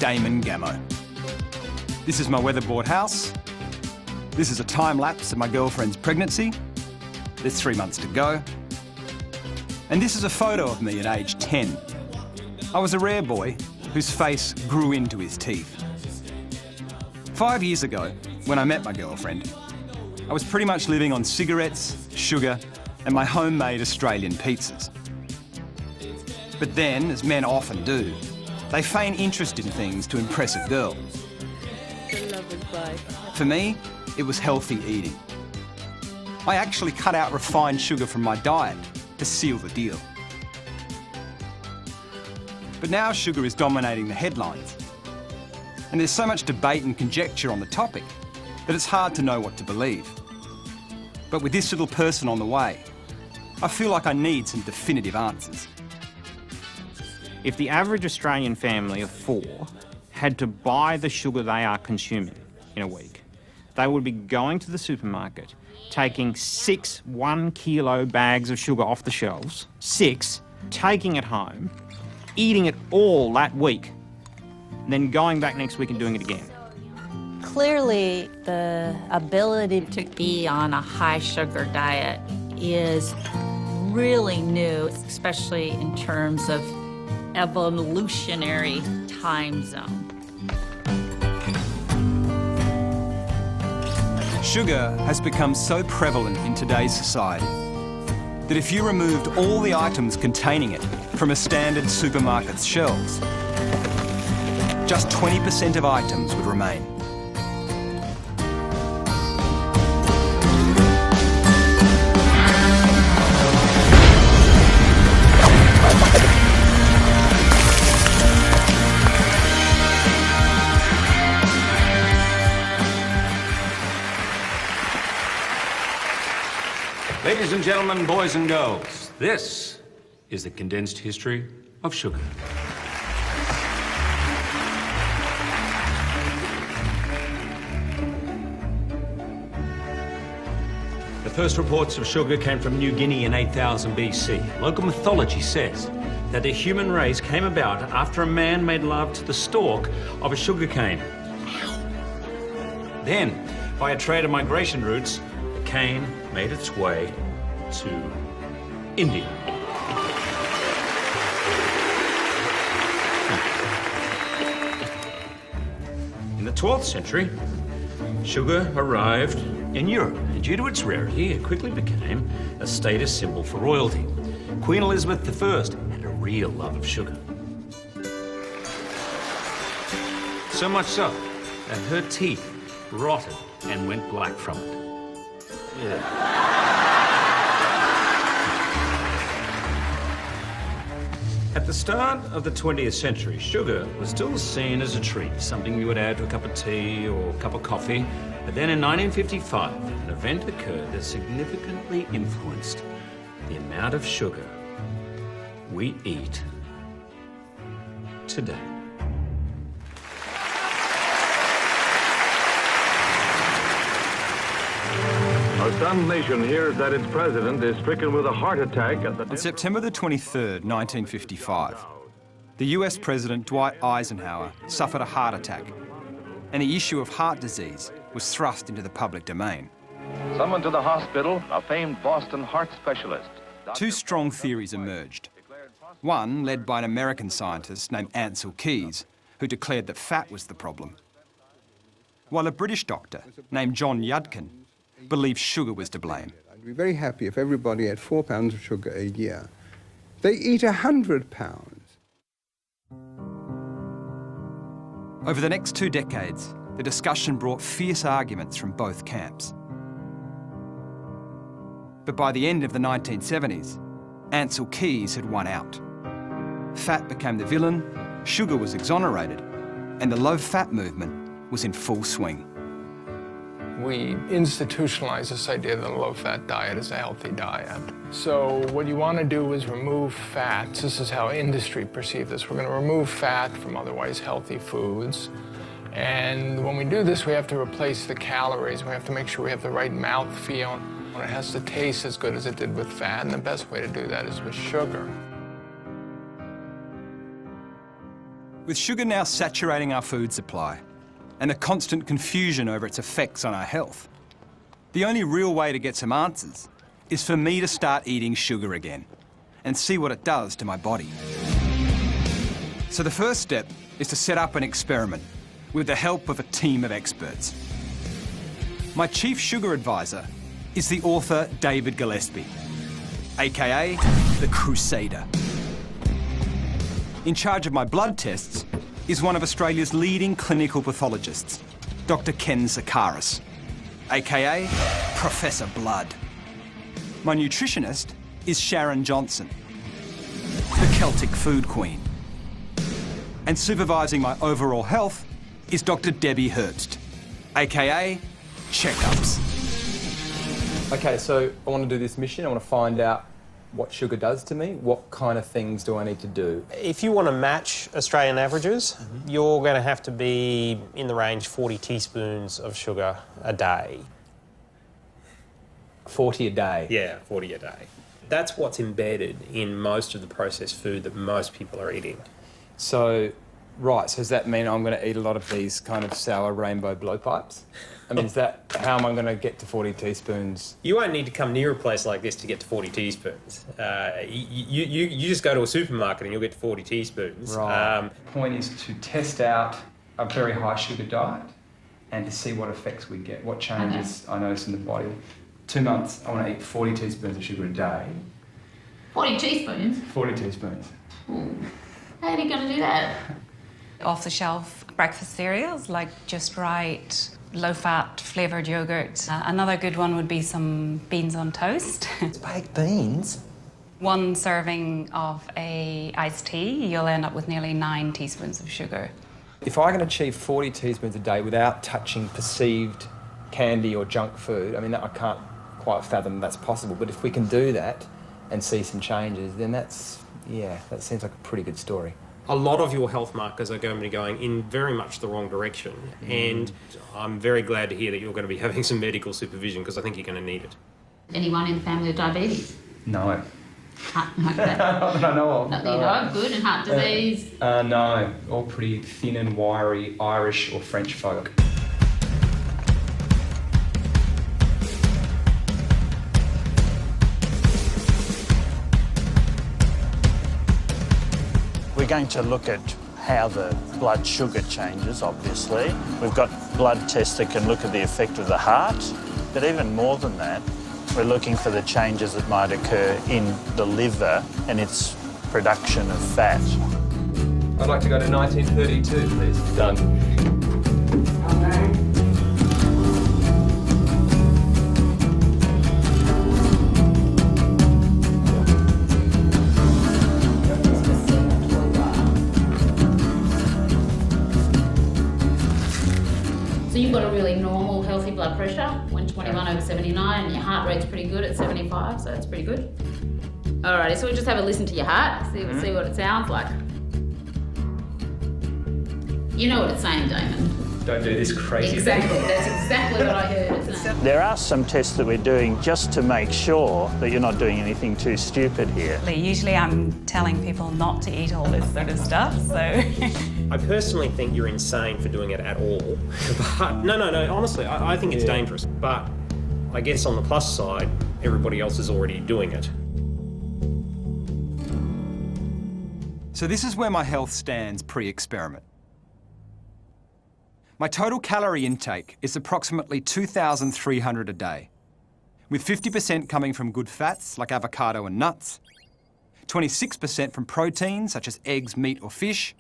Damon Gamo. This is my weatherboard house. This is a time-lapse of my girlfriend's pregnancy. There's 3 months to go. And this is a photo of me at age 10. I was a rare boy whose face grew into his teeth. 5 years ago, when I met my girlfriend, I was pretty much living on cigarettes, sugar, and my homemade Australian pizzas. But then, as men often do, they feign interest in things to impress a girl. For me, it was healthy eating. I actually cut out refined sugar from my diet to seal the deal. But now sugar is dominating the headlines. And there's so much debate and conjecture on the topic that it's hard to know what to believe. But with this little person on the way, I feel like I need some definitive answers. If the average Australian family of 4 had to buy the sugar they are consuming in a week, they would be going to the supermarket, taking 6 1-kilo bags of sugar off the shelves, 6, taking it home, eating it all that week, then going back next week and doing it again. Clearly, the ability to be on a high sugar diet is really new, especially in terms of evolutionary time zone. Sugar has become so prevalent in today's society that if you removed all the items containing it from a standard supermarket's shelves, just 20% of items would remain. Ladies and gentlemen, boys and girls, this is the condensed history of sugar. The first reports of sugar came from New Guinea in 8000 BC. Local mythology says that the human race came about after a man made love to the stalk of a sugarcane. Then, by a trade of migration routes, the cane made its way to India. In the 12th century, sugar arrived in Europe, and due to its rarity, it quickly became a status symbol for royalty. Queen Elizabeth I had a real love of sugar. So much so that her teeth rotted and went black from it. Yeah. At the start of the 20th century, sugar was still seen as a treat, something you would add to a cup of tea or a cup of coffee. But then in 1955, an event occurred that significantly influenced the amount of sugar we eat today. A stunned nation hears that its president is stricken with a heart attack at the... On September the 23rd, 1955, the US President Dwight Eisenhower suffered a heart attack, and the issue of heart disease was thrust into the public domain. Summoned to the hospital, a famed Boston heart specialist. 2 strong theories emerged. One led by an American scientist named Ancel Keys, who declared that fat was the problem, while a British doctor named John Yudkin believed sugar was to blame. I'd be very happy if everybody ate 4 pounds of sugar a year. They eat 100 pounds. Over the next 2 decades, the discussion brought fierce arguments from both camps. But by the end of the 1970s, Ancel Keys had won out. Fat became the villain, sugar was exonerated, and the low-fat movement was in full swing. We institutionalize this idea that a low-fat diet is a healthy diet. So what you want to do is remove fats. This is how industry perceives this. We're going to remove fat from otherwise healthy foods. And when we do this, we have to replace the calories. We have to make sure we have the right mouthfeel. It has to taste as good as it did with fat, and the best way to do that is with sugar. With sugar now saturating our food supply and a constant confusion over its effects on our health, the only real way to get some answers is for me to start eating sugar again and see what it does to my body. So the first step is to set up an experiment with the help of a team of experts. My chief sugar advisor is the author David Gillespie, aka the Crusader. In charge of my blood tests is one of Australia's leading clinical pathologists, Dr. Ken Zakaris, aka Professor Blood. My nutritionist is Sharon Johnson, the Celtic food queen. And supervising my overall health is Dr. Debbie Herbst, aka Checkups. Okay, so I want to do this mission. I want to find out what sugar does to me. What kind of things do I need to do? If you want to match Australian averages, you're going to have to be in the range 40 teaspoons of sugar a day. 40 a day? Yeah, 40 a day. That's what's embedded in most of the processed food that most people are eating. So, right, so does that mean I'm going to eat a lot of these kind of sour rainbow blowpipes? I mean, is that how am I going to get to 40 teaspoons? You won't need to come near a place like this to get to 40 teaspoons. You just go to a supermarket and you'll get to 40 teaspoons. Right. The point is to test out a very high sugar diet and to see what effects we get, what changes I notice in the body. 2 months, I want to eat 40 teaspoons of sugar a day. 40 teaspoons? 40 teaspoons. Ooh. How are you going to do that? Off-the-shelf breakfast cereals like Just Right, low-fat flavoured yoghurt. Another good one would be some beans on toast. Baked beans? 1 serving of a iced tea, you'll end up with nearly 9 teaspoons of sugar. If I can achieve 40 teaspoons a day without touching perceived candy or junk food, I mean, I can't quite fathom that's possible, but if we can do that and see some changes, then that seems like a pretty good story. A lot of your health markers are going to be going in very much the wrong direction, and I'm very glad to hear that you're going to be having some medical supervision because I think you're going to need it. Anyone in the family with diabetes? No. Okay. Not that I know of. Not that you know of. Good. And heart disease? No. All pretty thin and wiry Irish or French folk. We're going to look at how the blood sugar changes, obviously. We've got blood tests that can look at the effect of the heart, but even more than that, we're looking for the changes that might occur in the liver and its production of fat. I'd like to go to 1932, please. Done. So you've got a really normal, healthy blood pressure, 121/79, and your heart rate's pretty good at 75, so that's pretty good. Alrighty, so we'll just have a listen to your heart, see what it sounds like. You know what it's saying, Damon. Don't do this crazy Exactly, thing. that's exactly what I heard it saying. There are some tests that we're doing just to make sure that you're not doing anything too stupid here. Usually I'm telling people not to eat all this sort of stuff, so... I personally think you're insane for doing it at all. But no, honestly, I think it's dangerous. But I guess on the plus side, everybody else is already doing it. So this is where my health stands pre-experiment. My total calorie intake is approximately 2,300 a day, with 50% coming from good fats like avocado and nuts, 26% from proteins such as eggs, meat or fish,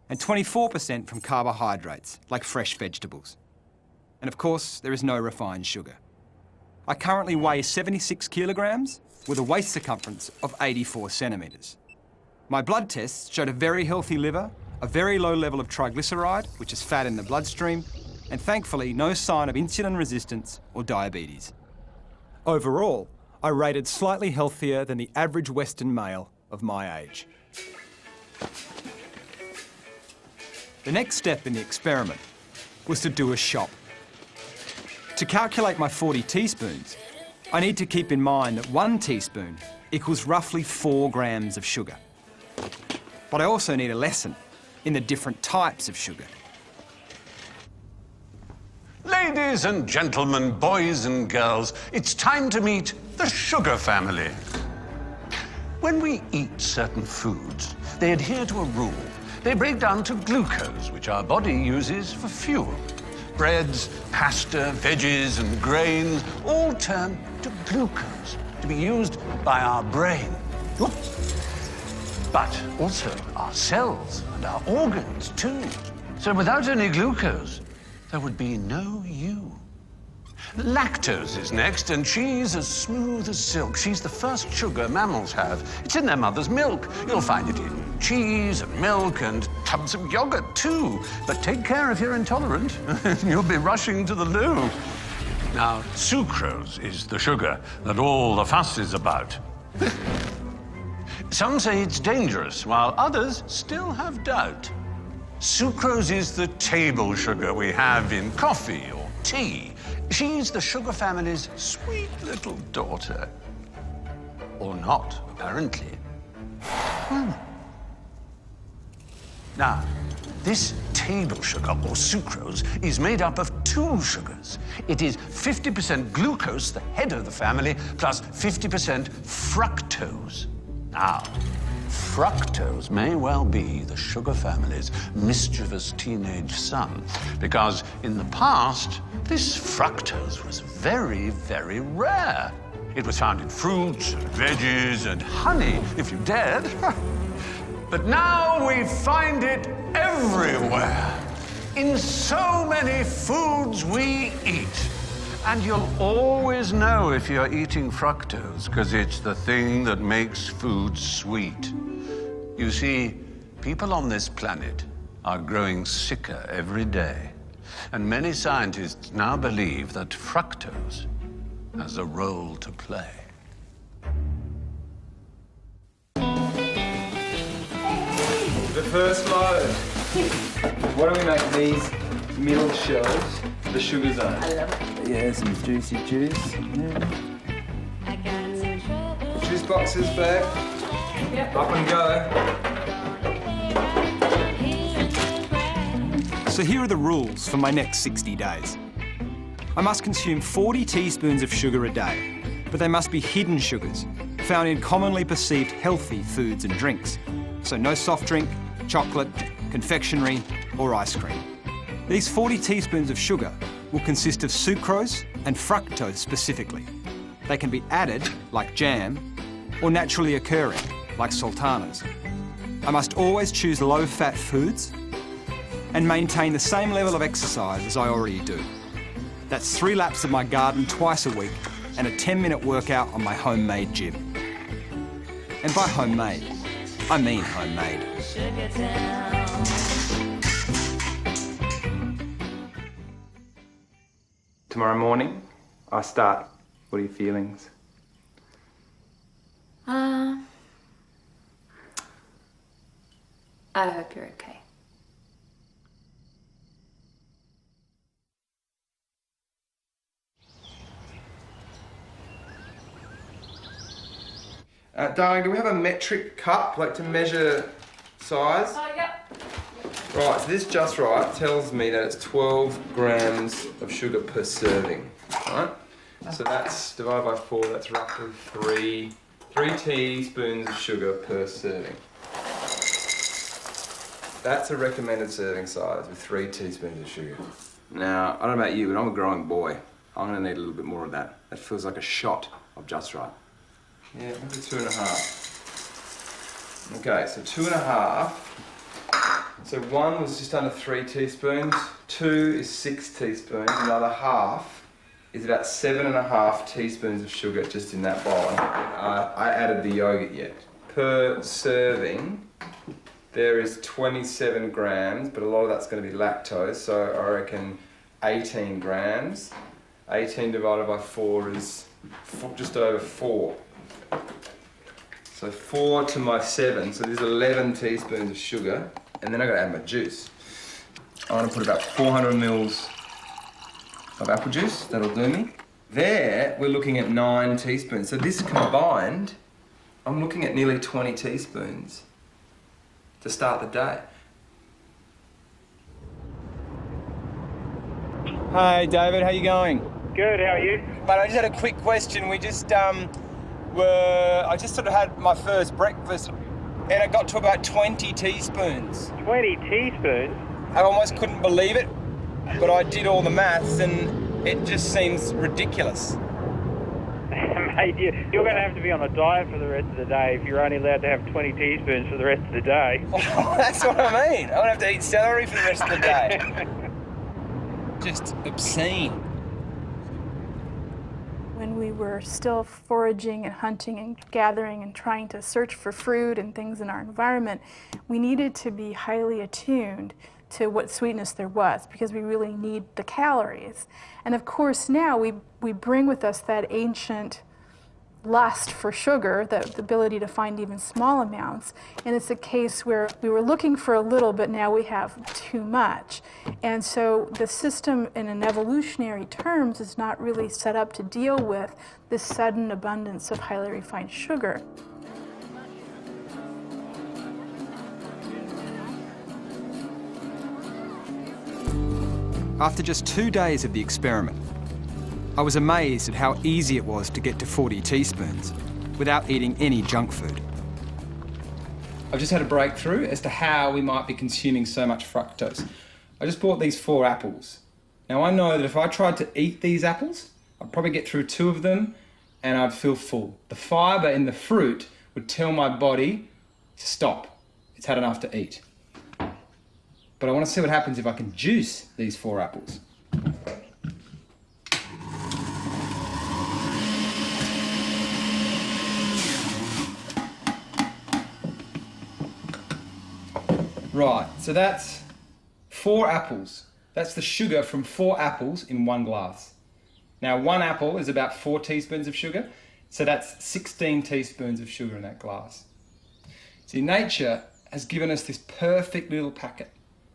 and 24% from carbohydrates like fresh vegetables. And of course, there is no refined sugar. I currently weigh 76 kilograms with a waist circumference of 84 centimetres. My blood tests showed a very healthy liver, a very low level of triglyceride, which is fat in the bloodstream, and thankfully no sign of insulin resistance or diabetes. Overall, I rated slightly healthier than the average Western male of my age. The next step in the experiment was to do a shop. To calculate my 40 teaspoons, I need to keep in mind that 1 teaspoon equals roughly 4 grams of sugar. But I also need a lesson in the different types of sugar. Ladies and gentlemen, boys and girls, it's time to meet the sugar family. When we eat certain foods, they adhere to a rule. They break down to glucose, which our body uses for fuel. Breads, pasta, veggies, and grains all turn to glucose to be used by our brain. Whoops. But also our cells and our organs, too. So without any glucose, there would be no you. Lactose is next, and she's as smooth as silk. She's the first sugar mammals have. It's in their mother's milk. You'll find it in cheese and milk and tubs of yogurt, too. But take care if you're intolerant. You'll be rushing to the loo. Now, sucrose is the sugar that all the fuss is about. Some say it's dangerous, while others still have doubt. Sucrose is the table sugar we have in coffee or tea. She's the sugar family's sweet little daughter. Or not, apparently. Now, this table sugar, or sucrose, is made up of two sugars. It is 50% glucose, the head of the family, plus 50% fructose. Now, fructose may well be the sugar family's mischievous teenage son, because in the past, this fructose was very, very rare. It was found in fruits and veggies and honey, if you dared. But now we find it everywhere, in so many foods we eat. And you'll always know if you're eating fructose, because it's the thing that makes food sweet. You see, people on this planet are growing sicker every day. And many scientists now believe that fructose has a role to play. The first load. What do we make these middle shelves the sugar zone? I love it. Yeah, some juicy juice. Yeah. Juice boxes back. Yep. Up and go. So here are the rules for my next 60 days. I must consume 40 teaspoons of sugar a day, but they must be hidden sugars, found in commonly perceived healthy foods and drinks. So no soft drink, chocolate, confectionery, or ice cream. These 40 teaspoons of sugar will consist of sucrose and fructose specifically. They can be added, like jam, or naturally occurring, like sultanas. I must always choose low-fat foods and maintain the same level of exercise as I already do. That's 3 laps of my garden twice a week and a 10-minute workout on my homemade gym. And by homemade, I mean homemade. Tomorrow morning, I start. What are your feelings? I hope you're okay. Darling, do we have a metric cup, like to measure size? Oh, yep. Right, so this Just Right tells me that it's 12 grams of sugar per serving, right? So that's divided by 4, that's roughly 3 teaspoons of sugar per serving. That's a recommended serving size with 3 teaspoons of sugar. Now, I don't know about you, but I'm a growing boy. I'm gonna need a little bit more of that. That feels like a shot of Just Right. Yeah, maybe 2.5. Okay, so 2.5. So 1 was just under 3 teaspoons, 2 is 6 teaspoons, another half is about 7.5 teaspoons of sugar just in that bowl. I added the yogurt yet. Per serving, there is 27 grams, but a lot of that's going to be lactose, so I reckon 18 grams. 18 divided by 4 is just over 4. So 4 to my 7, so there's 11 teaspoons of sugar, and then I've got to add my juice. I'm going to put about 400 mils of apple juice, that'll do me. There, we're looking at 9 teaspoons. So this combined, I'm looking at nearly 20 teaspoons to start the day. Hey, David, how you going? Good, how are you? But I just had a quick question. I just sort of had my first breakfast and it got to about 20 teaspoons. 20 teaspoons? I almost couldn't believe it, but I did all the maths and it just seems ridiculous. Mate, you're going to have to be on a diet for the rest of the day if you're only allowed to have 20 teaspoons for the rest of the day. That's what I mean. I'm going to have to eat celery for the rest of the day. Just obscene. When we were still foraging and hunting and gathering and trying to search for fruit and things in our environment, we needed to be highly attuned to what sweetness there was because we really need the calories. And of course now we bring with us that ancient lust for sugar, the ability to find even small amounts, and it's a case where we were looking for a little but now we have too much. And so the system in an evolutionary terms is not really set up to deal with this sudden abundance of highly refined sugar. After just 2 days of the experiment, I was amazed at how easy it was to get to 40 teaspoons without eating any junk food. I've just had a breakthrough as to how we might be consuming so much fructose. I just bought these 4 apples. Now I know that if I tried to eat these apples, I'd probably get through 2 of them and I'd feel full. The fibre in the fruit would tell my body to stop. It's had enough to eat. But I want to see what happens if I can juice these 4 apples. Right, so that's 4 apples. That's the sugar from 4 apples in 1 glass. Now 1 apple is about 4 teaspoons of sugar, so that's 16 teaspoons of sugar in that glass. See, nature has given us this perfect little packet,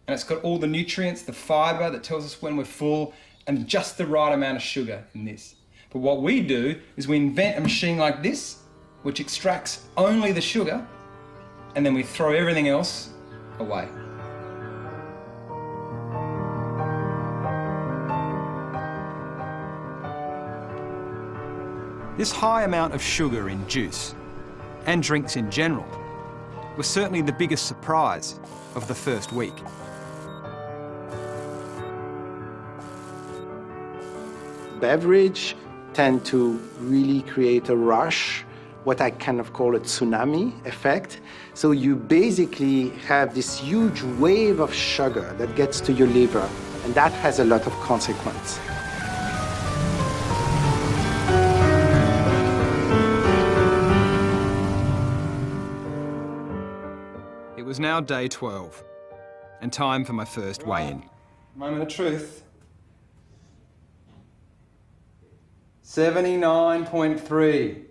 and it's got all the nutrients, the fibre that tells us when we're full, and just the right amount of sugar in this. But what we do is we invent a machine like this, which extracts only the sugar, and then we throw everything else away. This high amount of sugar in juice, and drinks in general, was certainly the biggest surprise of the first week. Beverage tend to really create a rush, what I kind of call a tsunami effect. So you basically have this huge wave of sugar that gets to your liver, and that has a lot of consequence. It was now day 12, and time for my first weigh-in. Moment of truth. 79.3.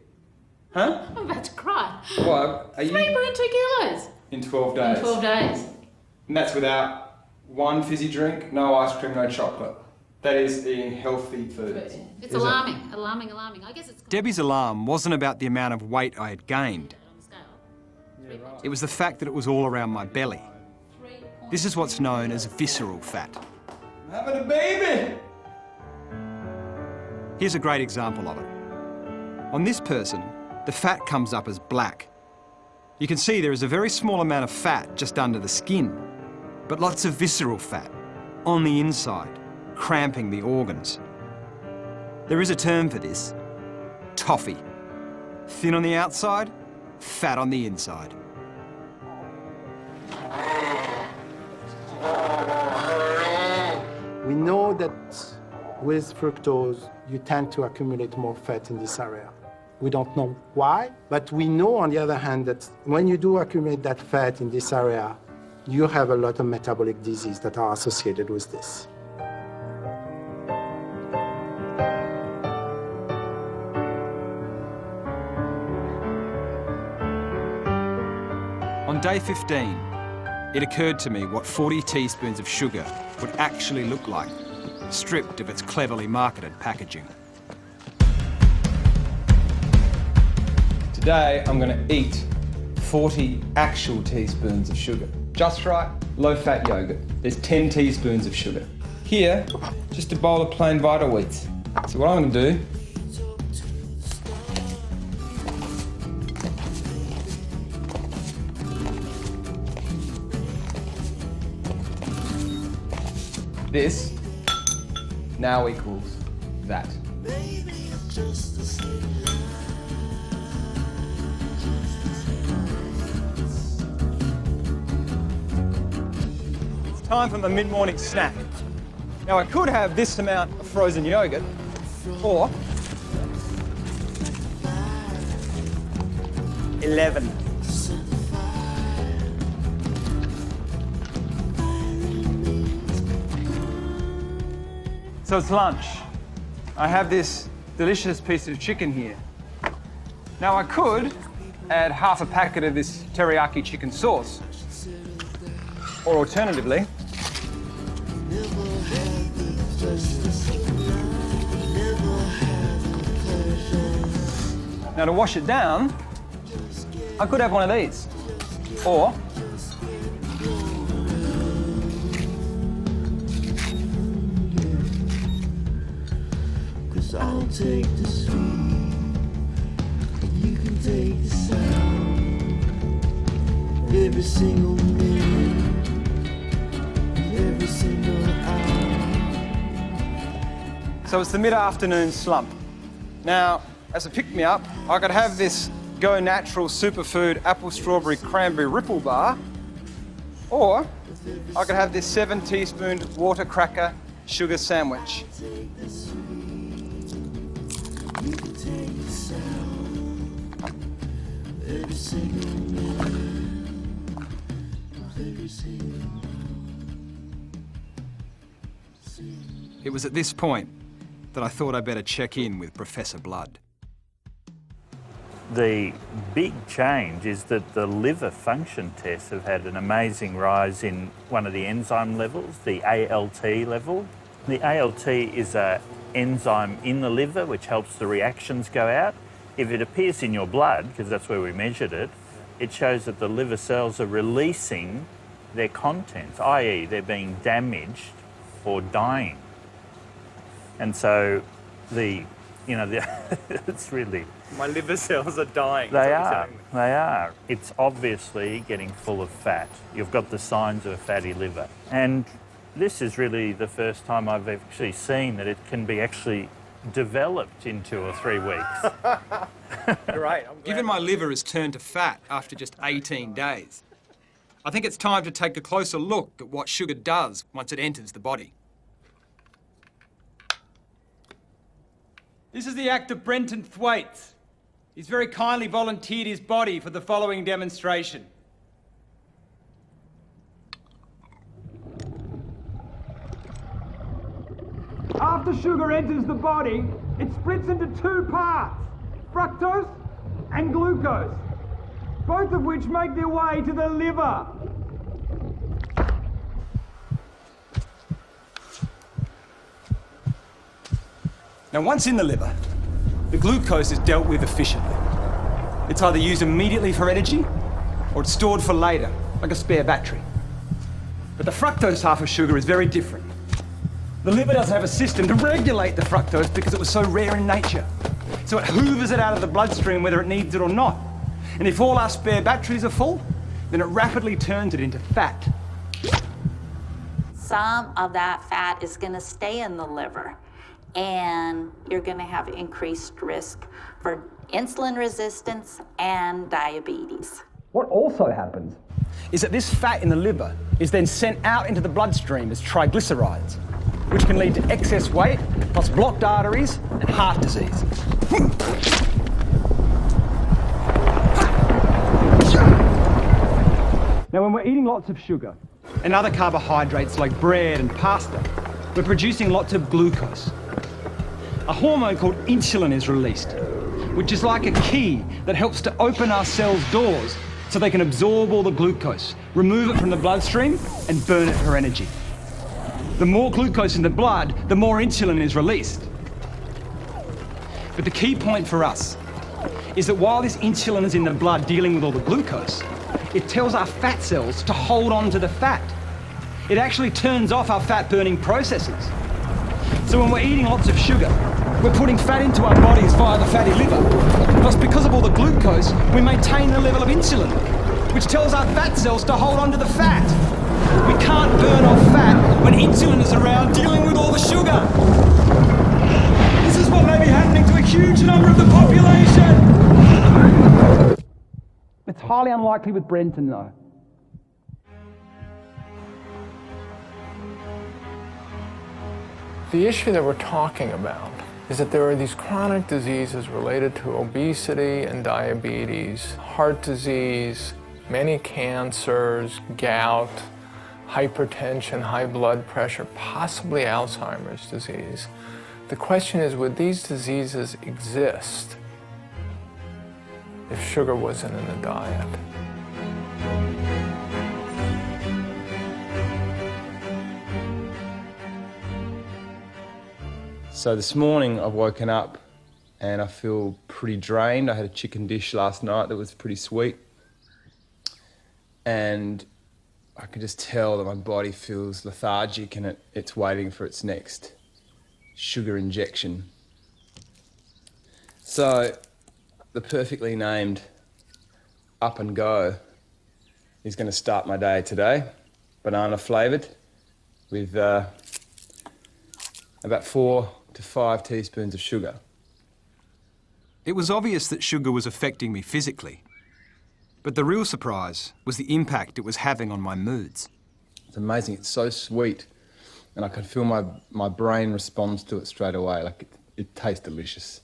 Huh? I'm about to cry. What? Are you 3.2 kilos. in 12 days? In 12 days. And that's without 1 fizzy drink, no ice cream, no chocolate. That is eating healthy foods. It's alarming. Alarming. I guess it's... Debbie's alarm wasn't about the amount of weight I had gained. It was the fact that it was all around my belly. This is what's known as visceral fat. I'm having a baby! Here's a great example of it. On this person, the fat comes up as black. You can see there is a very small amount of fat just under the skin, but lots of visceral fat on the inside, cramping the organs. There is a term for this: toffee. Thin on the outside, fat on the inside. We know that with fructose, you tend to accumulate more fat in this area. We don't know why, but we know, on the other hand, that when you do accumulate that fat in this area, you have a lot of metabolic disease that are associated with this. On day 15, it occurred to me what 40 teaspoons of sugar would actually look like, stripped of its cleverly marketed packaging. Today, I'm going to eat 40 actual teaspoons of sugar. Just right, low-fat yogurt. There's 10 teaspoons of sugar. here, just a bowl of plain Vital Wheats. So what I'm going to do this now equals that. It's time for my mid-morning snack. Now I could have this amount of frozen yogurt, or 11. So it's lunch. I have this delicious piece of chicken here. Now I could add half a packet of this teriyaki chicken sauce, or alternatively, now to wash it down, I could have one of these, or I'll take the sweet, and you can take the sound. Every single minute, every single hour. So it's the mid-afternoon slump. Now, as a pick-me-up, I could have this Go Natural Superfood Apple Strawberry Cranberry Ripple Bar, or I could have this 7-teaspoon water cracker sugar sandwich. It was at this point that I thought I'd better check in with Professor Blood. The big change is that the liver function tests have had an amazing rise in one of the enzyme levels, the ALT level. The ALT is an enzyme in the liver which helps the reactions go out. If it appears in your blood, because that's where we measured it, it shows that the liver cells are releasing their contents, i.e. they're being damaged or dying. And so it's really... My liver cells are dying. They are. It's obviously getting full of fat. You've got the signs of a fatty liver. And this is really the first time I've actually seen that it can be actually developed in 2 or 3 weeks. Great. Given my liver has turned to fat after just 18 days, I think it's time to take a closer look at what sugar does once it enters the body. This is the actor Brenton Thwaites. He's very kindly volunteered his body for the following demonstration. After sugar enters the body, it splits into 2 parts, fructose and glucose, both of which make their way to the liver. Now, once in the liver, the glucose is dealt with efficiently. It's either used immediately for energy, or it's stored for later, like a spare battery. But the fructose half of sugar is very different. The liver doesn't have a system to regulate the fructose because it was so rare in nature. So it hoovers it out of the bloodstream whether it needs it or not. And if all our spare batteries are full, then it rapidly turns it into fat. Some of that fat is going to stay in the liver, and you're going to have increased risk for insulin resistance and diabetes. What also happens is that this fat in the liver is then sent out into the bloodstream as triglycerides, which can lead to excess weight, plus blocked arteries and heart disease. Now, when we're eating lots of sugar and other carbohydrates like bread and pasta, we're producing lots of glucose. A hormone called insulin is released, which is like a key that helps to open our cells' doors so they can absorb all the glucose, remove it from the bloodstream, and burn it for energy. The more glucose in the blood, the more insulin is released. But the key point for us is that while this insulin is in the blood dealing with all the glucose, it tells our fat cells to hold on to the fat. it actually turns off our fat-burning processes. So when we're eating lots of sugar, we're putting fat into our bodies via the fatty liver. Plus, because of all the glucose, we maintain the level of insulin, which tells our fat cells to hold on to the fat. We can't burn off fat when insulin is around dealing with all the sugar. This is what may be happening to a huge number of the population. It's highly unlikely with Brenton, though. The issue that we're talking about is that there are these chronic diseases related to obesity and diabetes, heart disease, many cancers, gout, hypertension, high blood pressure, possibly Alzheimer's disease. The question is, would these diseases exist if sugar wasn't in the diet? So this morning I've woken up and I feel pretty drained. I had a chicken dish last night that was pretty sweet. And I can just tell that my body feels lethargic and it's waiting for its next sugar injection. So the perfectly named Up and Go is going to start my day today, banana flavoured, with about 4 to 5 teaspoons of sugar. It was obvious that sugar was affecting me physically, but the real surprise was the impact it was having on my moods. It's amazing, it's so sweet, and I can feel my brain responds to it straight away, like it tastes delicious.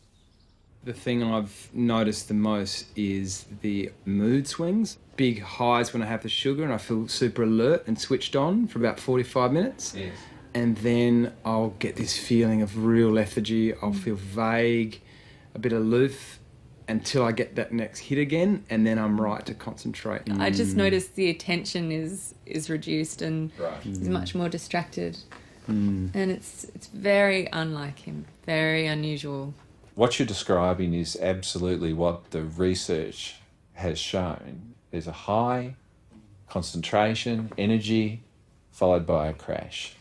The thing I've noticed the most is the mood swings. Big highs when I have the sugar and I feel super alert and switched on for about 45 minutes. Yes. And then I'll get this feeling of real lethargy. I'll feel vague, a bit aloof, until I get that next hit again, and then I'm right to concentrate. I just noticed the attention is reduced and he's much more distracted. And it's very unlike him, very unusual. What you're describing is absolutely what the research has shown. There's a high concentration, energy, followed by a crash.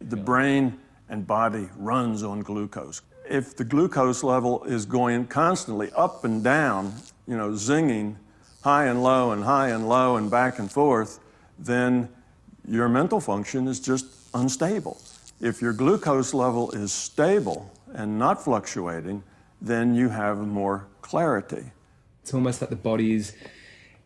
The brain and body runs on glucose. If the glucose level is going constantly up and down, you know, zinging high and low and back and forth, then your mental function is just unstable. If your glucose level is stable and not fluctuating, then you have more clarity. It's almost like the body is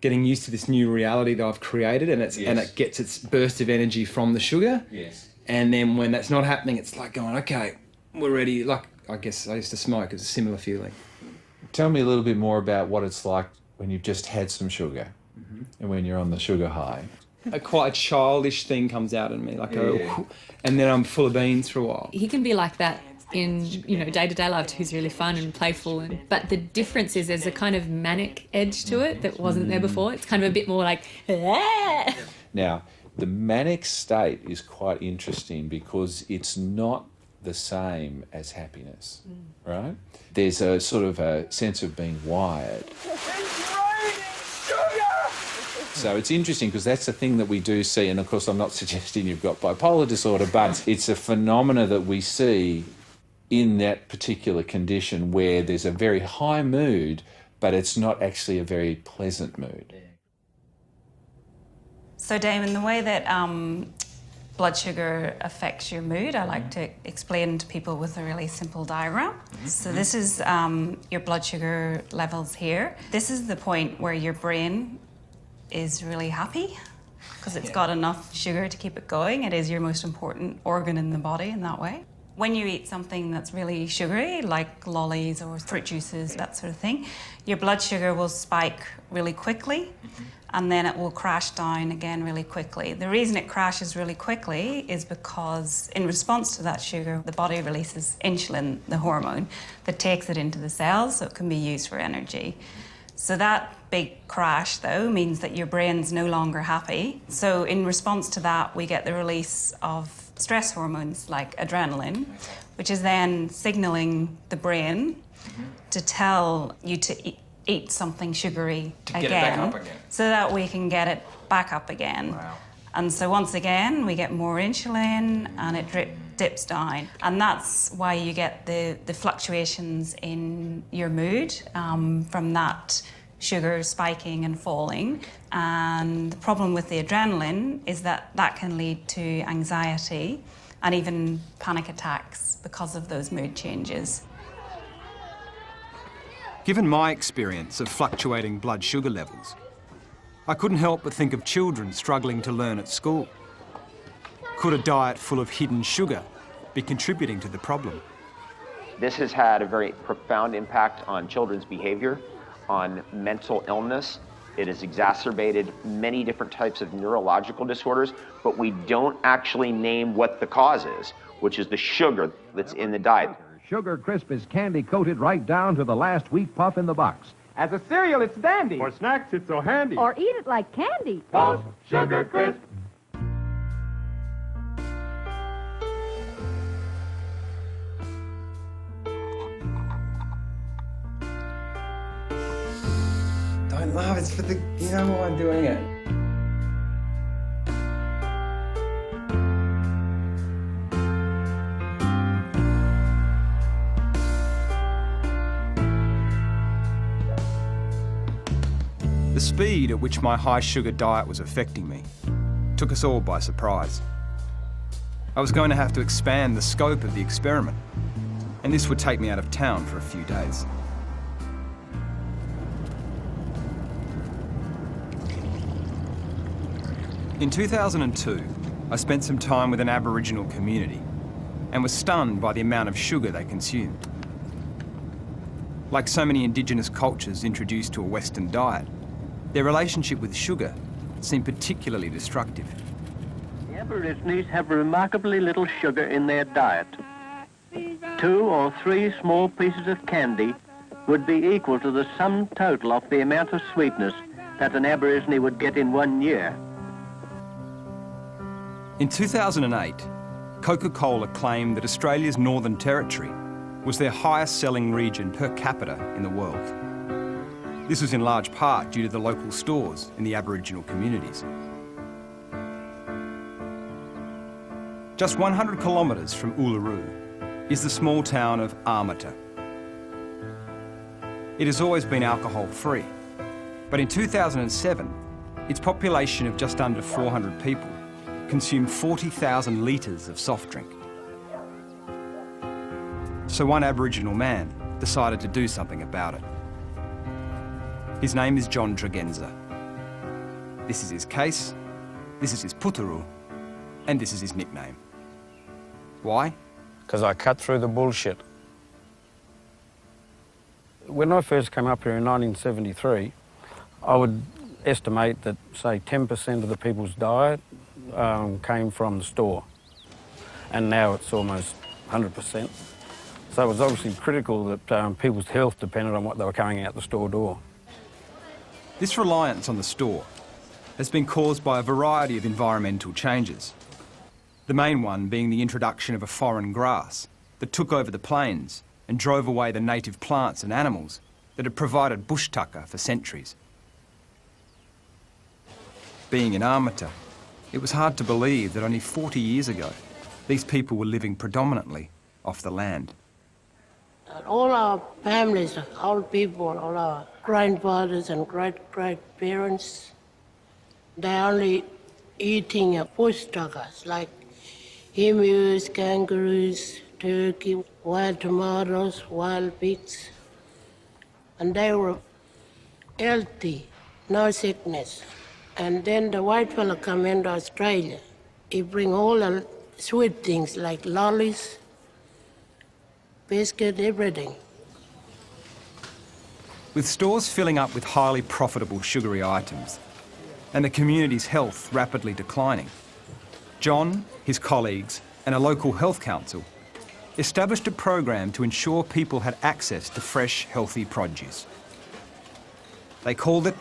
getting used to this new reality that I've created, and it gets its burst of energy from the sugar. Yes. And then when that's not happening, it's like going, okay, we're ready. Like, I guess I used to smoke. It's a similar feeling. Tell me a little bit more about what it's like when you've just had some sugar and when you're on the sugar high. Quite a childish thing comes out in me, and then I'm full of beans for a while. He can be like that in, day-to-day life. He's really fun and playful, but the difference is there's a kind of manic edge to it that wasn't there before. It's kind of a bit more like, ah! Now, the manic state is quite interesting because it's not the same as happiness, right? There's a sort of a sense of being wired. So it's interesting because that's the thing that we do see, and of course I'm not suggesting you've got bipolar disorder, but it's a phenomena that we see in that particular condition where there's a very high mood, but it's not actually a very pleasant mood. So Damon, the way that blood sugar affects your mood, I like to explain to people with a really simple diagram. So this is your blood sugar levels here. This is the point where your brain is really happy because it's got enough sugar to keep it going. It is your most important organ in the body in that way. When you eat something that's really sugary, like lollies or fruit juices, that sort of thing, your blood sugar will spike really quickly, and then it will crash down again really quickly. The reason it crashes really quickly is because in response to that sugar, the body releases insulin, the hormone, that takes it into the cells so it can be used for energy. So that big crash, though, means that your brain's no longer happy. So in response to that, we get the release of stress hormones like adrenaline, which is then signaling the brain to tell you to eat something sugary to get it back up again. so that we can get it back up again. Wow. And so once again, we get more insulin and it dips down. And that's why you get the fluctuations in your mood from that sugar spiking and falling. And the problem with the adrenaline is that that can lead to anxiety and even panic attacks because of those mood changes. Given my experience of fluctuating blood sugar levels, I couldn't help but think of children struggling to learn at school. Could a diet full of hidden sugar be contributing to the problem? This has had a very profound impact on children's behavior, on mental illness. It has exacerbated many different types of neurological disorders, but we don't actually name what the cause is, which is the sugar that's in the diet. Sugar Crisp is candy coated right down to the last wheat puff in the box. As a cereal, it's dandy. For snacks, it's so handy. Or eat it like candy. Puff Sugar Crisp. Don't laugh, it's for the... You know why I'm doing it. The speed at which my high-sugar diet was affecting me took us all by surprise. I was going to have to expand the scope of the experiment, and this would take me out of town for a few days. In 2002, I spent some time with an Aboriginal community and was stunned by the amount of sugar they consumed. Like so many Indigenous cultures introduced to a Western diet, their relationship with sugar seemed particularly destructive. The Aborigines have remarkably little sugar in their diet. 2 or 3 small pieces of candy would be equal to the sum total of the amount of sweetness that an Aborigine would get in 1 year. In 2008, Coca-Cola claimed that Australia's Northern Territory was their highest selling region per capita in the world. This was in large part due to the local stores in the Aboriginal communities. Just 100 kilometres from Uluru is the small town of Armata. It has always been alcohol-free, but in 2007, its population of just under 400 people consumed 40,000 litres of soft drink. So one Aboriginal man decided to do something about it. His name is John Tregenza. This is his case, this is his puturu, and this is his nickname. Why? Because I cut through the bullshit. When I first came up here in 1973, I would estimate that, say, 10% of the people's diet came from the store. And now it's almost 100%. So it was obviously critical that people's health depended on what they were coming out the store door. This reliance on the store has been caused by a variety of environmental changes. The main one being the introduction of a foreign grass that took over the plains and drove away the native plants and animals that had provided bush tucker for centuries. Being in Armata, it was hard to believe that only 40 years ago, these people were living predominantly off the land. All our families, old people, all our grandfathers and great-grandparents, they're only eating bush tuckers like emus, kangaroos, turkey, wild tomatoes, wild pigs. And they were healthy, no sickness. And then the white fella come into Australia. He bring all the sweet things like lollies, biscuit, everything. With stores filling up with highly profitable sugary items and the community's health rapidly declining, John, his colleagues and a local health council established a program to ensure people had access to fresh, healthy produce. They called it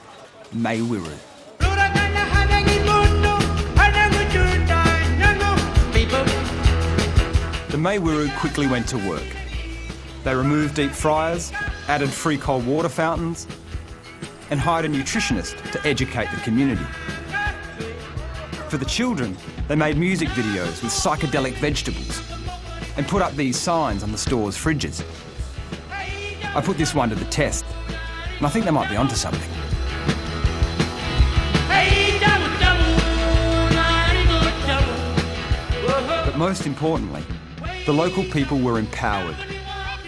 Maiwiru. The Maiwiru quickly went to work. They removed deep fryers, added free cold water fountains, and hired a nutritionist to educate the community. For the children, they made music videos with psychedelic vegetables and put up these signs on the store's fridges. I put this one to the test, and I think they might be onto something. But most importantly, the local people were empowered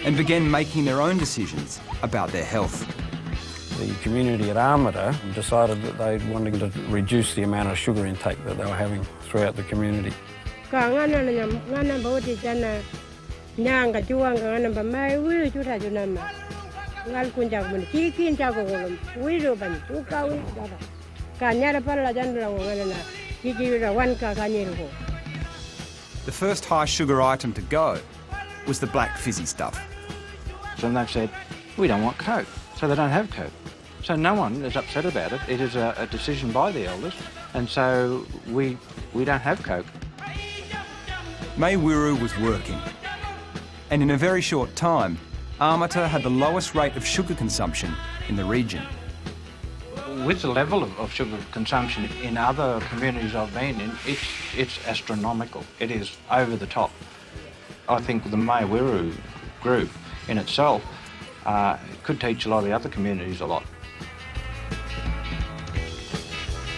and began making their own decisions about their health. The community at Armata decided that they wanted to reduce the amount of sugar intake that they were having throughout the community. The first high sugar item to go was the black fizzy stuff. So they've said, we don't want Coke, so they don't have Coke. So no one is upset about it. It is a decision by the elders, and so we don't have Coke. Mai Wiru was working, and in a very short time, Armata had the lowest rate of sugar consumption in the region. With the level of sugar consumption in other communities I've been in, it's astronomical. It is over the top. I think the Mai Wiru group in itself could teach a lot of the other communities a lot.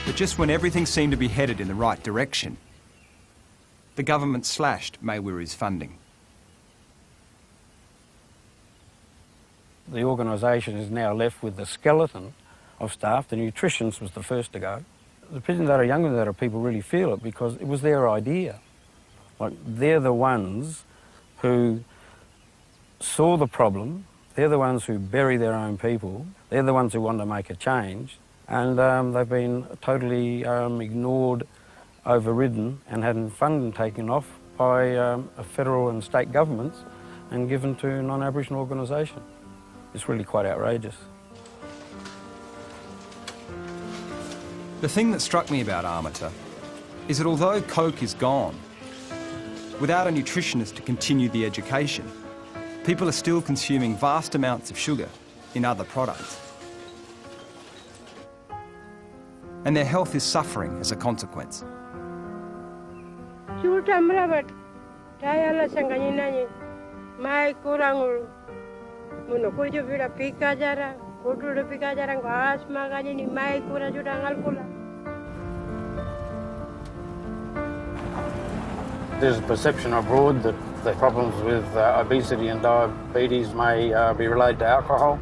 But just when everything seemed to be headed in the right direction, the government slashed Mai Wiru's funding. The organisation is now left with the skeleton of staff. The nutritionist was the first to go. The Pitjantjatjara Yangundjatjara people really feel it because it was their idea. Like, they're the ones who saw the problem, they're the ones who bury their own people, they're the ones who want to make a change, and they've been totally ignored, overridden, and had funding taken off by federal and state governments and given to non-Aboriginal organisations. It's really quite outrageous. The thing that struck me about Armata is that although Coke is gone, without a nutritionist to continue the education, people are still consuming vast amounts of sugar in other products. And their health is suffering as a consequence. There's a perception abroad that the problems with obesity and diabetes may be related to alcohol,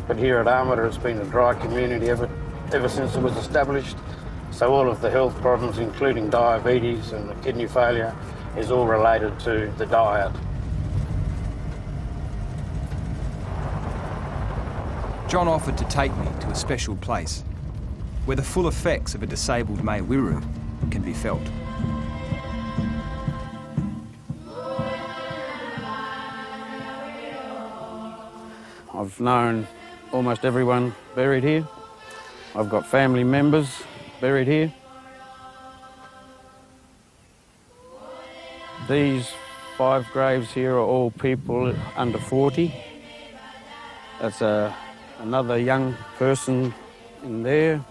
but here at Armata it's been a dry community ever since it was established, so all of the health problems, including diabetes and kidney failure, is all related to the diet. John offered to take me to a special place where the full effects of a disabled Mai Wiru can be felt. I've known almost everyone buried here. I've got family members buried here. These 5 graves here are all people under 40. That's another young person in there.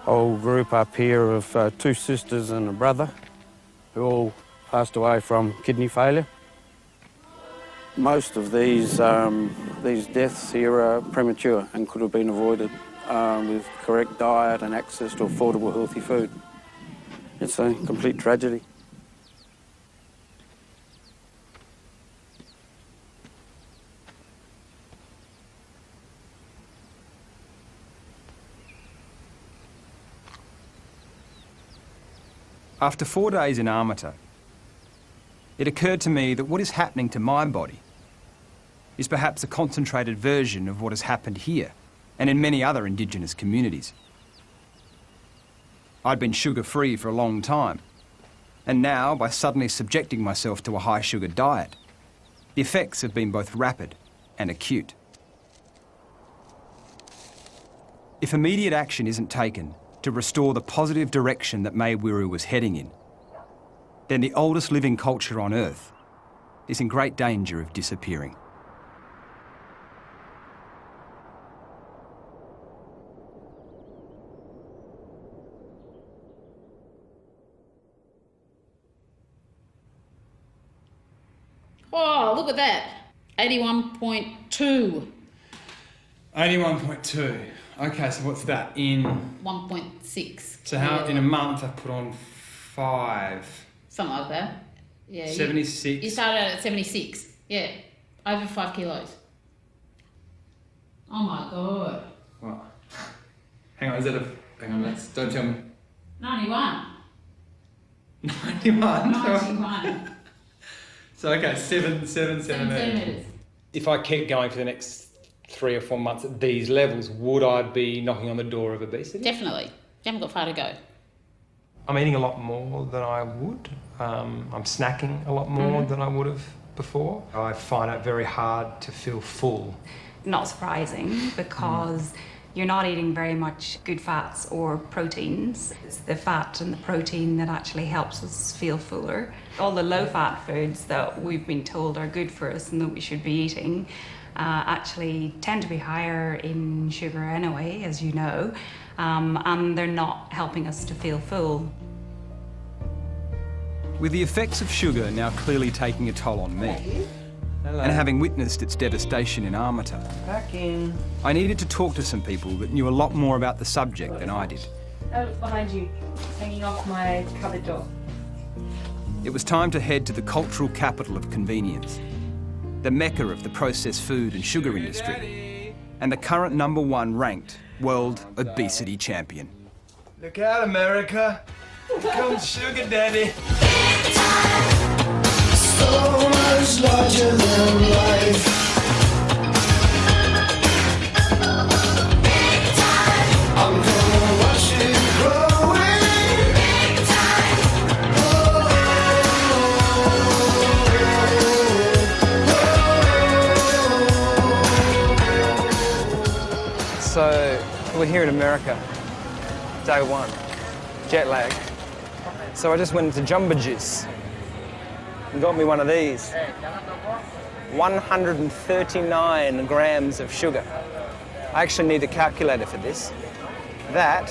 Whole group up here of 2 sisters and a brother who all passed away from kidney failure. Most of these deaths here are premature and could have been avoided with correct diet and access to affordable, healthy food. It's a complete tragedy. After 4 days in Armata, it occurred to me that what is happening to my body is perhaps a concentrated version of what has happened here and in many other Indigenous communities. I'd been sugar-free for a long time, and now, by suddenly subjecting myself to a high-sugar diet, the effects have been both rapid and acute. If immediate action isn't taken to restore the positive direction that Mai Wiru was heading in, then the oldest living culture on Earth is in great danger of disappearing. Oh, look at that. 81.2. 81.2. Okay, so what's that in? 1.6. So how in a month I put on 5. Something like that. Yeah. 76. You started out at 76. Yeah. Over 5 kilos. Oh my God. What? Hang on, is that a... Hang on, don't tell me. 91. 91? 91. So, okay, 7 centimetres. If I keep going for the next 3 or 4 months at these levels, would I be knocking on the door of obesity? Definitely. You haven't got far to go. I'm eating a lot more than I would. I'm snacking a lot more than I would have before. I find it very hard to feel full. Not surprising, because you're not eating very much good fats or proteins. It's the fat and the protein that actually helps us feel fuller. All the low-fat foods that we've been told are good for us and that we should be eating actually tend to be higher in sugar anyway, as you know, and they're not helping us to feel full. With the effects of sugar now clearly taking a toll on me, and having witnessed its devastation in Armata, Back in. I needed to talk to some people that knew a lot more about the subject than I did. Oh, behind you, hanging off my cupboard door. It was time to head to the cultural capital of convenience, the mecca of the processed food and sugar industry, and the current #1 ranked world obesity champion. Look out, America. Here comes Sugar Daddy. So much larger than life. I'm gonna watch it growing. So, we're here in America. Day 1. Jet lag. So I just went into Jamba Juice and got me one of these. 139 grams of sugar. I actually need a calculator for this. That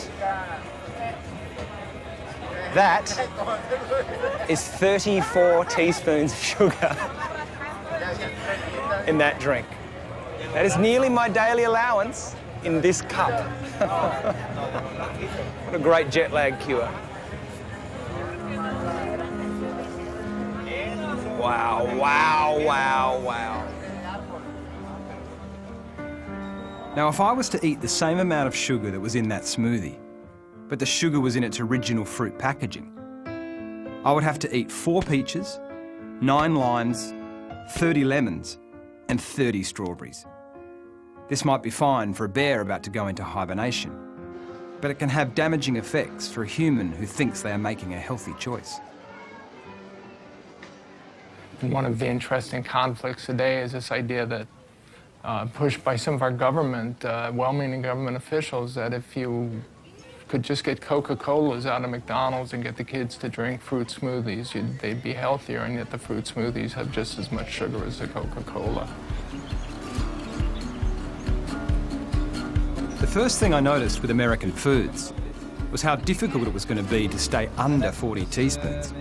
is 34 teaspoons of sugar in that drink. That is nearly my daily allowance in this cup. What a great jet lag cure. Wow, wow, wow, wow. Now, if I was to eat the same amount of sugar that was in that smoothie, but the sugar was in its original fruit packaging, I would have to eat 4 peaches, 9 limes, 30 lemons, and 30 strawberries. This might be fine for a bear about to go into hibernation, but it can have damaging effects for a human who thinks they are making a healthy choice. One of the interesting conflicts today is this idea that pushed by some of our government, well-meaning government officials, that if you could just get Coca-Colas out of McDonald's and get the kids to drink fruit smoothies, they'd be healthier, and yet the fruit smoothies have just as much sugar as the Coca-Cola. The first thing I noticed with American foods was how difficult it was going to be to stay under 40 teaspoons.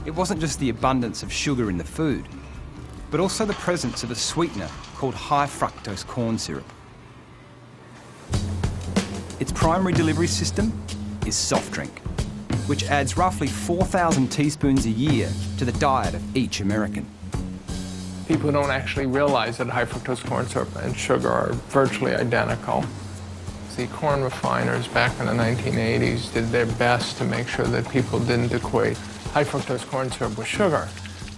It wasn't just the abundance of sugar in the food, but also the presence of a sweetener called high fructose corn syrup. Its primary delivery system is soft drink, which adds roughly 4,000 teaspoons a year to the diet of each American. People don't actually realize that high fructose corn syrup and sugar are virtually identical. The corn refiners back in the 1980s did their best to make sure that people didn't equate high fructose corn syrup with sugar.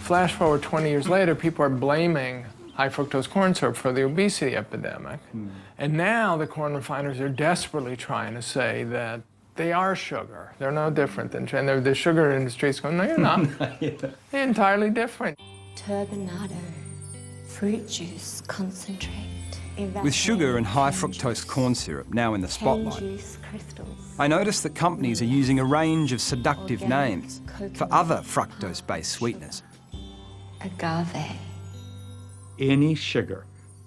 Flash forward 20 years later, people are blaming high fructose corn syrup for the obesity epidemic. And now the corn refiners are desperately trying to say that they are sugar. They're no different than, and the sugar industry is going, no, you're not. They're entirely different. Turbinado, fruit juice concentrate. With sugar and high fructose corn syrup now in the spotlight, I noticed that companies are using a range of seductive names for other fructose-based sweeteners. Agave. Any sugar,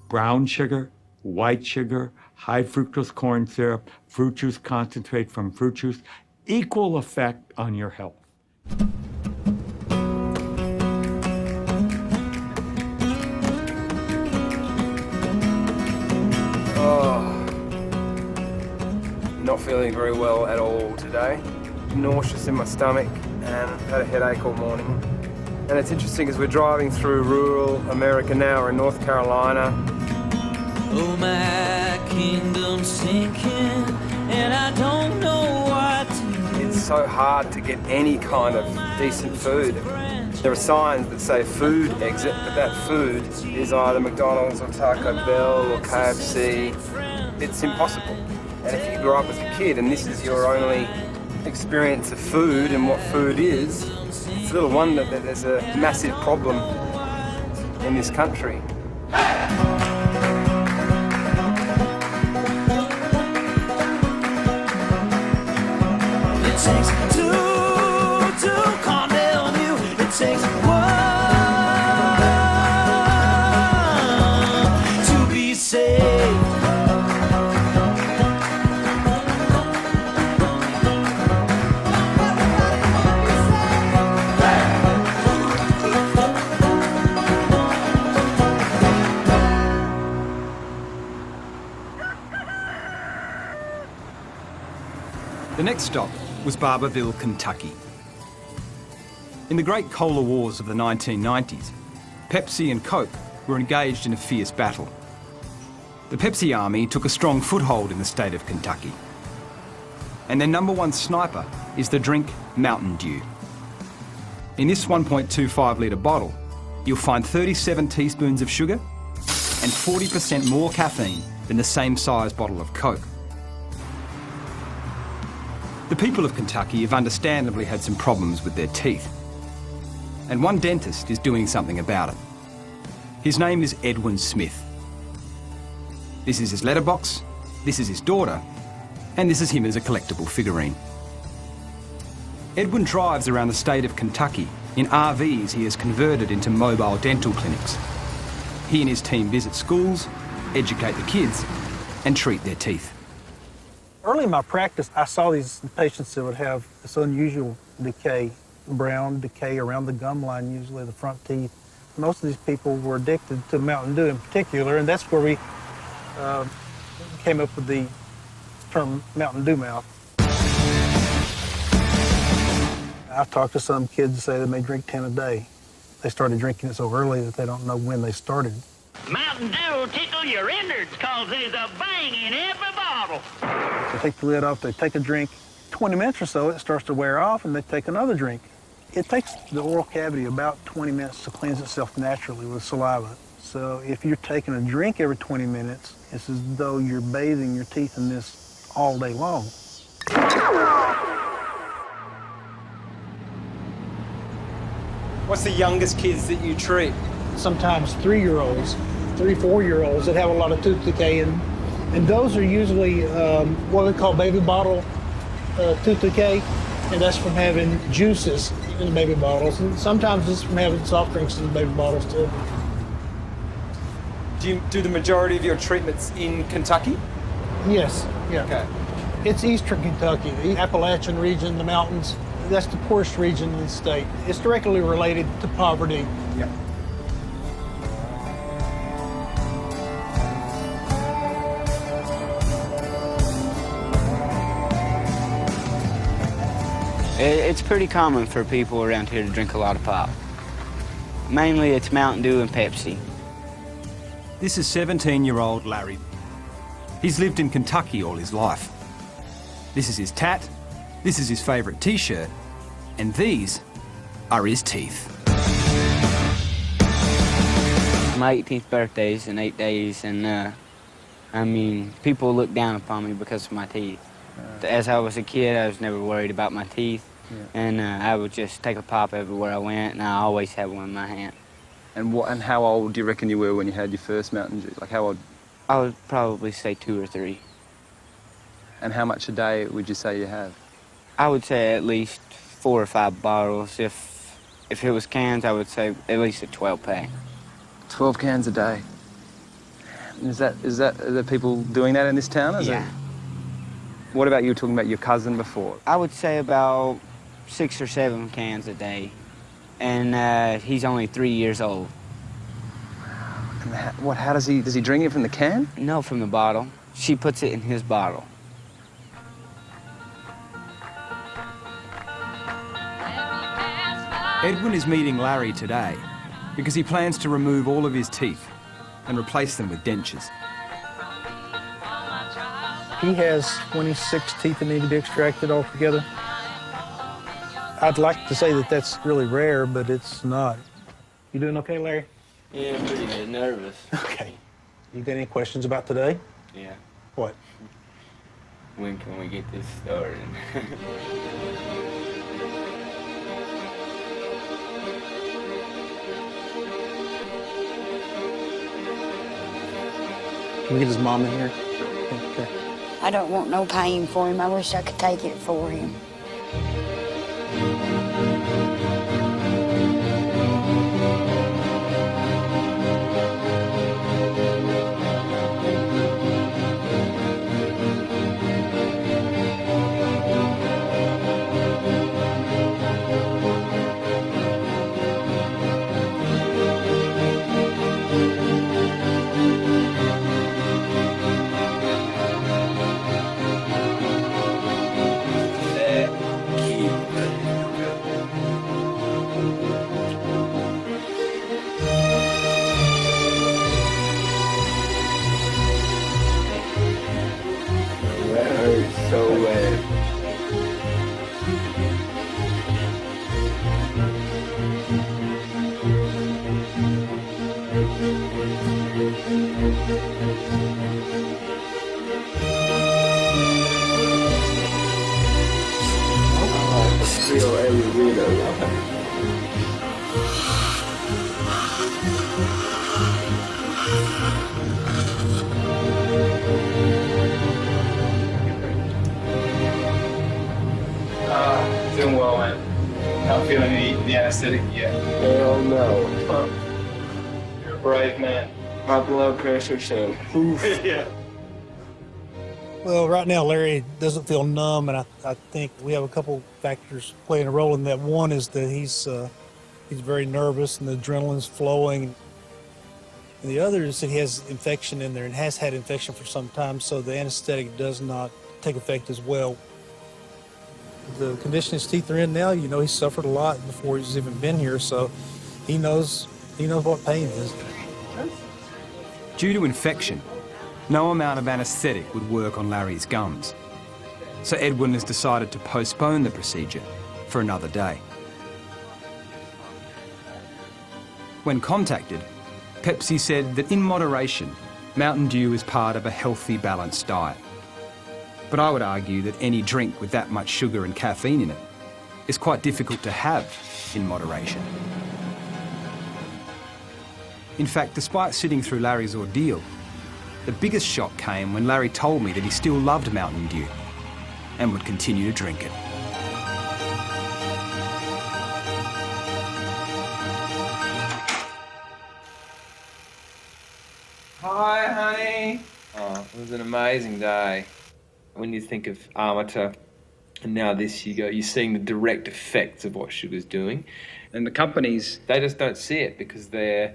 brown sugar, white sugar, high fructose corn syrup, fruit juice concentrate from fruit juice, equal effect on your health. Not feeling very well at all today. Nauseous in my stomach and had a headache all morning. And it's interesting because we're driving through rural America now. We're in North Carolina. Oh, my kingdom's sinking, and I don't know what to do. It's so hard to get any kind of decent food. There are signs that say food exit, but that food is either McDonald's or Taco Bell or KFC. It's impossible. And if you grow up as a kid and this is your only experience of food and what food is, it's little wonder that there's a massive problem in this country. It takes two to condemn you. It takes one to be saved. The next stop was Barbourville, Kentucky. In the great cola wars of the 1990s, Pepsi and Coke were engaged in a fierce battle. The Pepsi Army took a strong foothold in the state of Kentucky. And their number one sniper is the drink Mountain Dew. In this 1.25 litre bottle, you'll find 37 teaspoons of sugar and 40% more caffeine than the same size bottle of Coke. The people of Kentucky have understandably had some problems with their teeth. And one dentist is doing something about it. His name is Edwin Smith. This is his letterbox, this is his daughter, and this is him as a collectible figurine. Edwin drives around the state of Kentucky in RVs he has converted into mobile dental clinics. He and his team visit schools, educate the kids, and treat their teeth. Early in my practice, I saw these patients that would have this unusual decay, brown decay around the gum line, usually the front teeth. Most of these people were addicted to Mountain Dew in particular, and that's where we came up with the term Mountain Dew mouth. I've talked to some kids that say they may drink 10 a day. They started drinking it so early that they don't know when they started. Mountain Dew will tickle your innards because there's a bang in every bottle. They take the lid off, they take a drink. 20 minutes or so, it starts to wear off, and they take another drink. It takes the oral cavity about 20 minutes to cleanse itself naturally with saliva. So if you're taking a drink every 20 minutes, it's as though you're bathing your teeth in this all day long. What's the youngest kids that you treat? Sometimes 3-year-olds, 4-year-olds that have a lot of tooth decay, and those are usually what we call baby bottle tooth decay, and that's from having juices in the baby bottles, and sometimes it's from having soft drinks in the baby bottles too. Do you do the majority of your treatments in Kentucky? Yes, yeah. Okay. It's eastern Kentucky, the Appalachian region, the mountains. That's the poorest region in the state. It's directly related to poverty. Yeah. It's pretty common for people around here to drink a lot of pop. Mainly it's Mountain Dew and Pepsi. This is 17-year-old Larry. He's lived in Kentucky all his life. This is his tat, this is his favourite t-shirt, and these are his teeth. My 18th birthday is in 8 days, and I mean, people look down upon me because of my teeth. As I was a kid, I was never worried about my teeth, and I would just take a pop everywhere I went, and I always had one in my hand. And how old do you reckon you were when you had your first Mountain Dew? Like how old? I would probably say 2 or 3. And how much a day would you say you have? I would say at least 4 or 5 bottles. If it was cans, I would say at least a 12-pack. 12 cans a day. Are there people doing that in this town? Yeah. What about you were talking about your cousin before? I would say about 6 or 7 cans a day, and he's only 3 years old. And does he drink it from the can? No, from the bottle. She puts it in his bottle. Edwin is meeting Larry today because he plans to remove all of his teeth and replace them with dentures. He has 26 teeth that need to be extracted altogether. I'd like to say that that's really rare, but it's not. You doing okay, Larry? Yeah, I'm pretty good. Nervous. Okay. You got any questions about today? Yeah. What? When can we get this started? Can we get his mom in here? Okay. I don't want no pain for him. I wish I could take it for him. Doing well, man. Not feeling the anesthetic yet. Hell no. You're a brave man. My blood pressure, so. Yeah. Well, right now, Larry doesn't feel numb, and I think we have a couple factors playing a role in that. One is that he's very nervous and the adrenaline's flowing. And the other is that he has infection in there and has had infection for some time, so the anesthetic does not take effect as well. The condition his teeth are in now, you know, he suffered a lot before he's even been here, so he knows what pain is. Due to infection, no amount of anaesthetic would work on Larry's gums. So Edwin has decided to postpone the procedure for another day. When contacted, Pepsi said that in moderation, Mountain Dew is part of a healthy, balanced diet. But I would argue that any drink with that much sugar and caffeine in it is quite difficult to have in moderation. In fact, despite sitting through Larry's ordeal, the biggest shock came when Larry told me that he still loved Mountain Dew and would continue to drink it. Hi, honey. Oh, it was an amazing day. When you think of Armator and now this, you're seeing the direct effects of what sugar's doing. And the companies, they just don't see it because they're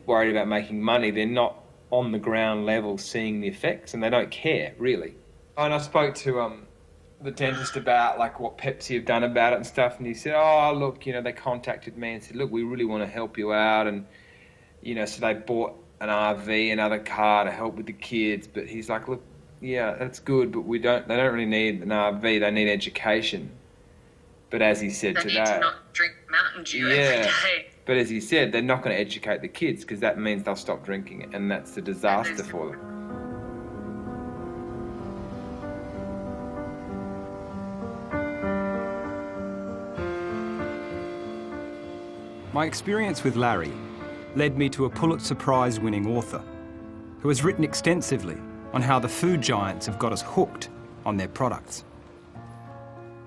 worried about making money. They're not on the ground level seeing the effects, and they don't care, really. And I spoke to the dentist about like what Pepsi have done about it and stuff, and he said, oh, look, you know, they contacted me and said, look, we really want to help you out, and, you know, so they bought an RV, another car to help with the kids, but he's like, look, yeah, that's good, but they don't really need an RV, they need education. But as he said today... They need to not drink Mountain Dew every day. But as he said, they're not going to educate the kids because that means they'll stop drinking it, and that's a disaster for them. My experience with Larry led me to a Pulitzer Prize-winning author who has written extensively on how the food giants have got us hooked on their products.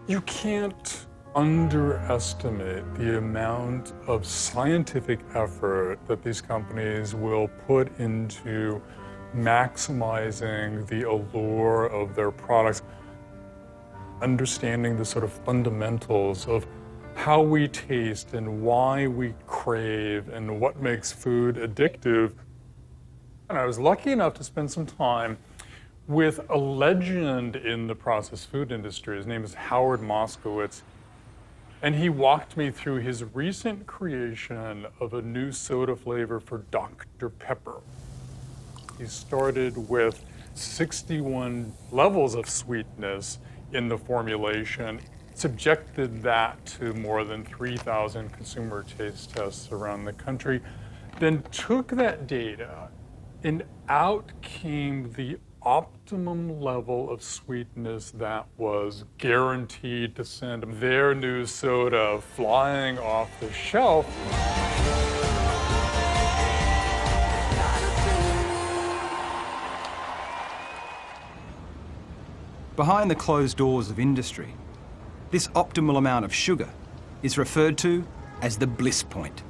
You can't underestimate the amount of scientific effort that these companies will put into maximizing the allure of their products, understanding the sort of fundamentals of how we taste and why we crave and what makes food addictive. And I was lucky enough to spend some time with a legend in the processed food industry. His name is Howard Moskowitz. And he walked me through his recent creation of a new soda flavor for Dr. Pepper. He started with 61 levels of sweetness in the formulation, subjected that to more than 3,000 consumer taste tests around the country, then took that data and out came the optimum level of sweetness that was guaranteed to send their new soda flying off the shelf. Behind the closed doors of industry, this optimal amount of sugar is referred to as the bliss point.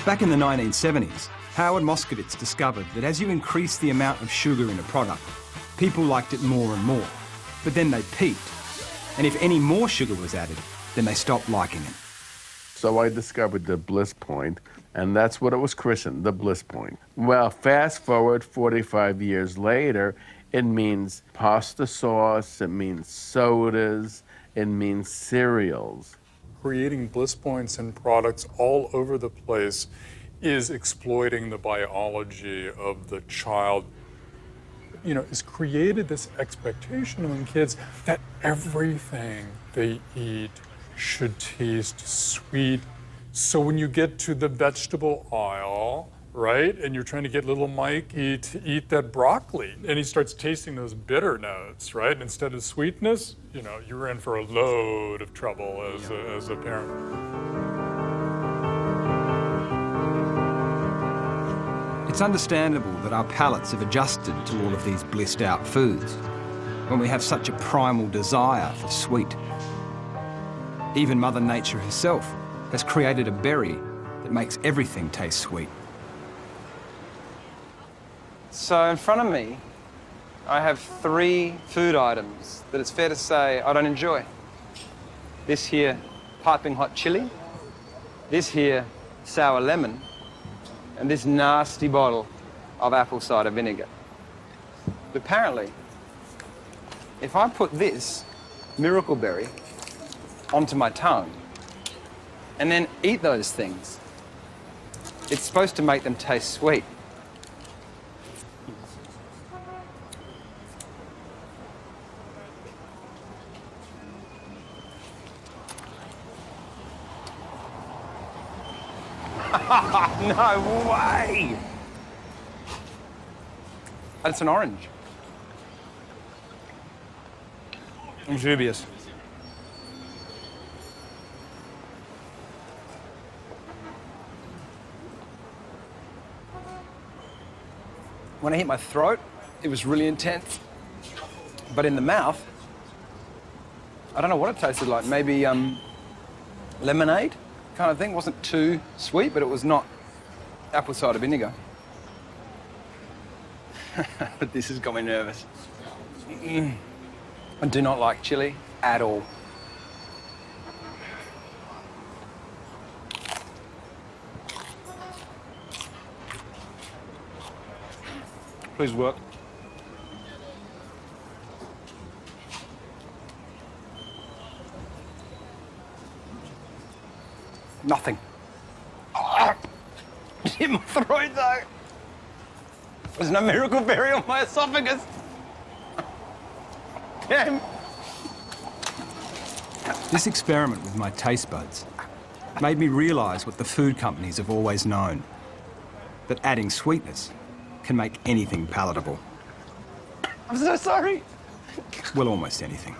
Back in the 1970s, Howard Moskowitz discovered that as you increase the amount of sugar in a product, people liked it more and more. But then they peaked, and if any more sugar was added, then they stopped liking it. So I discovered the bliss point, and that's what it was christened, the bliss point. Well, fast forward 45 years later, it means pasta sauce, it means sodas, it means cereals. Creating bliss points in products all over the place is exploiting the biology of the child. You know, it's created this expectation among kids that everything they eat should taste sweet. So when you get to the vegetable aisle, right, and you're trying to get little Mikey to eat that broccoli, and he starts tasting those bitter notes, right, instead of sweetness, you know, you're in for a load of trouble as a parent. It's understandable that our palates have adjusted to all of these blissed out foods when we have such a primal desire for sweet. Even Mother Nature herself has created a berry that makes everything taste sweet. So in front of me, I have 3 food items that it's fair to say I don't enjoy. This here, piping hot chili. This here, sour lemon. And this nasty bottle of apple cider vinegar. But apparently, if I put this miracle berry onto my tongue and then eat those things, it's supposed to make them taste sweet. No way! It's an orange. I'm dubious. When I hit my throat, it was really intense. But in the mouth, I don't know what it tasted like. Maybe lemonade kind of thing. It wasn't too sweet, but it was not apple cider vinegar. But this has got me nervous. I do not like chili at all. Please work. Nothing. It hit my throat though. There's no miracle berry on my esophagus. Damn. This experiment with my taste buds made me realise what the food companies have always known, that adding sweetness can make anything palatable. I'm so sorry. Well, almost anything.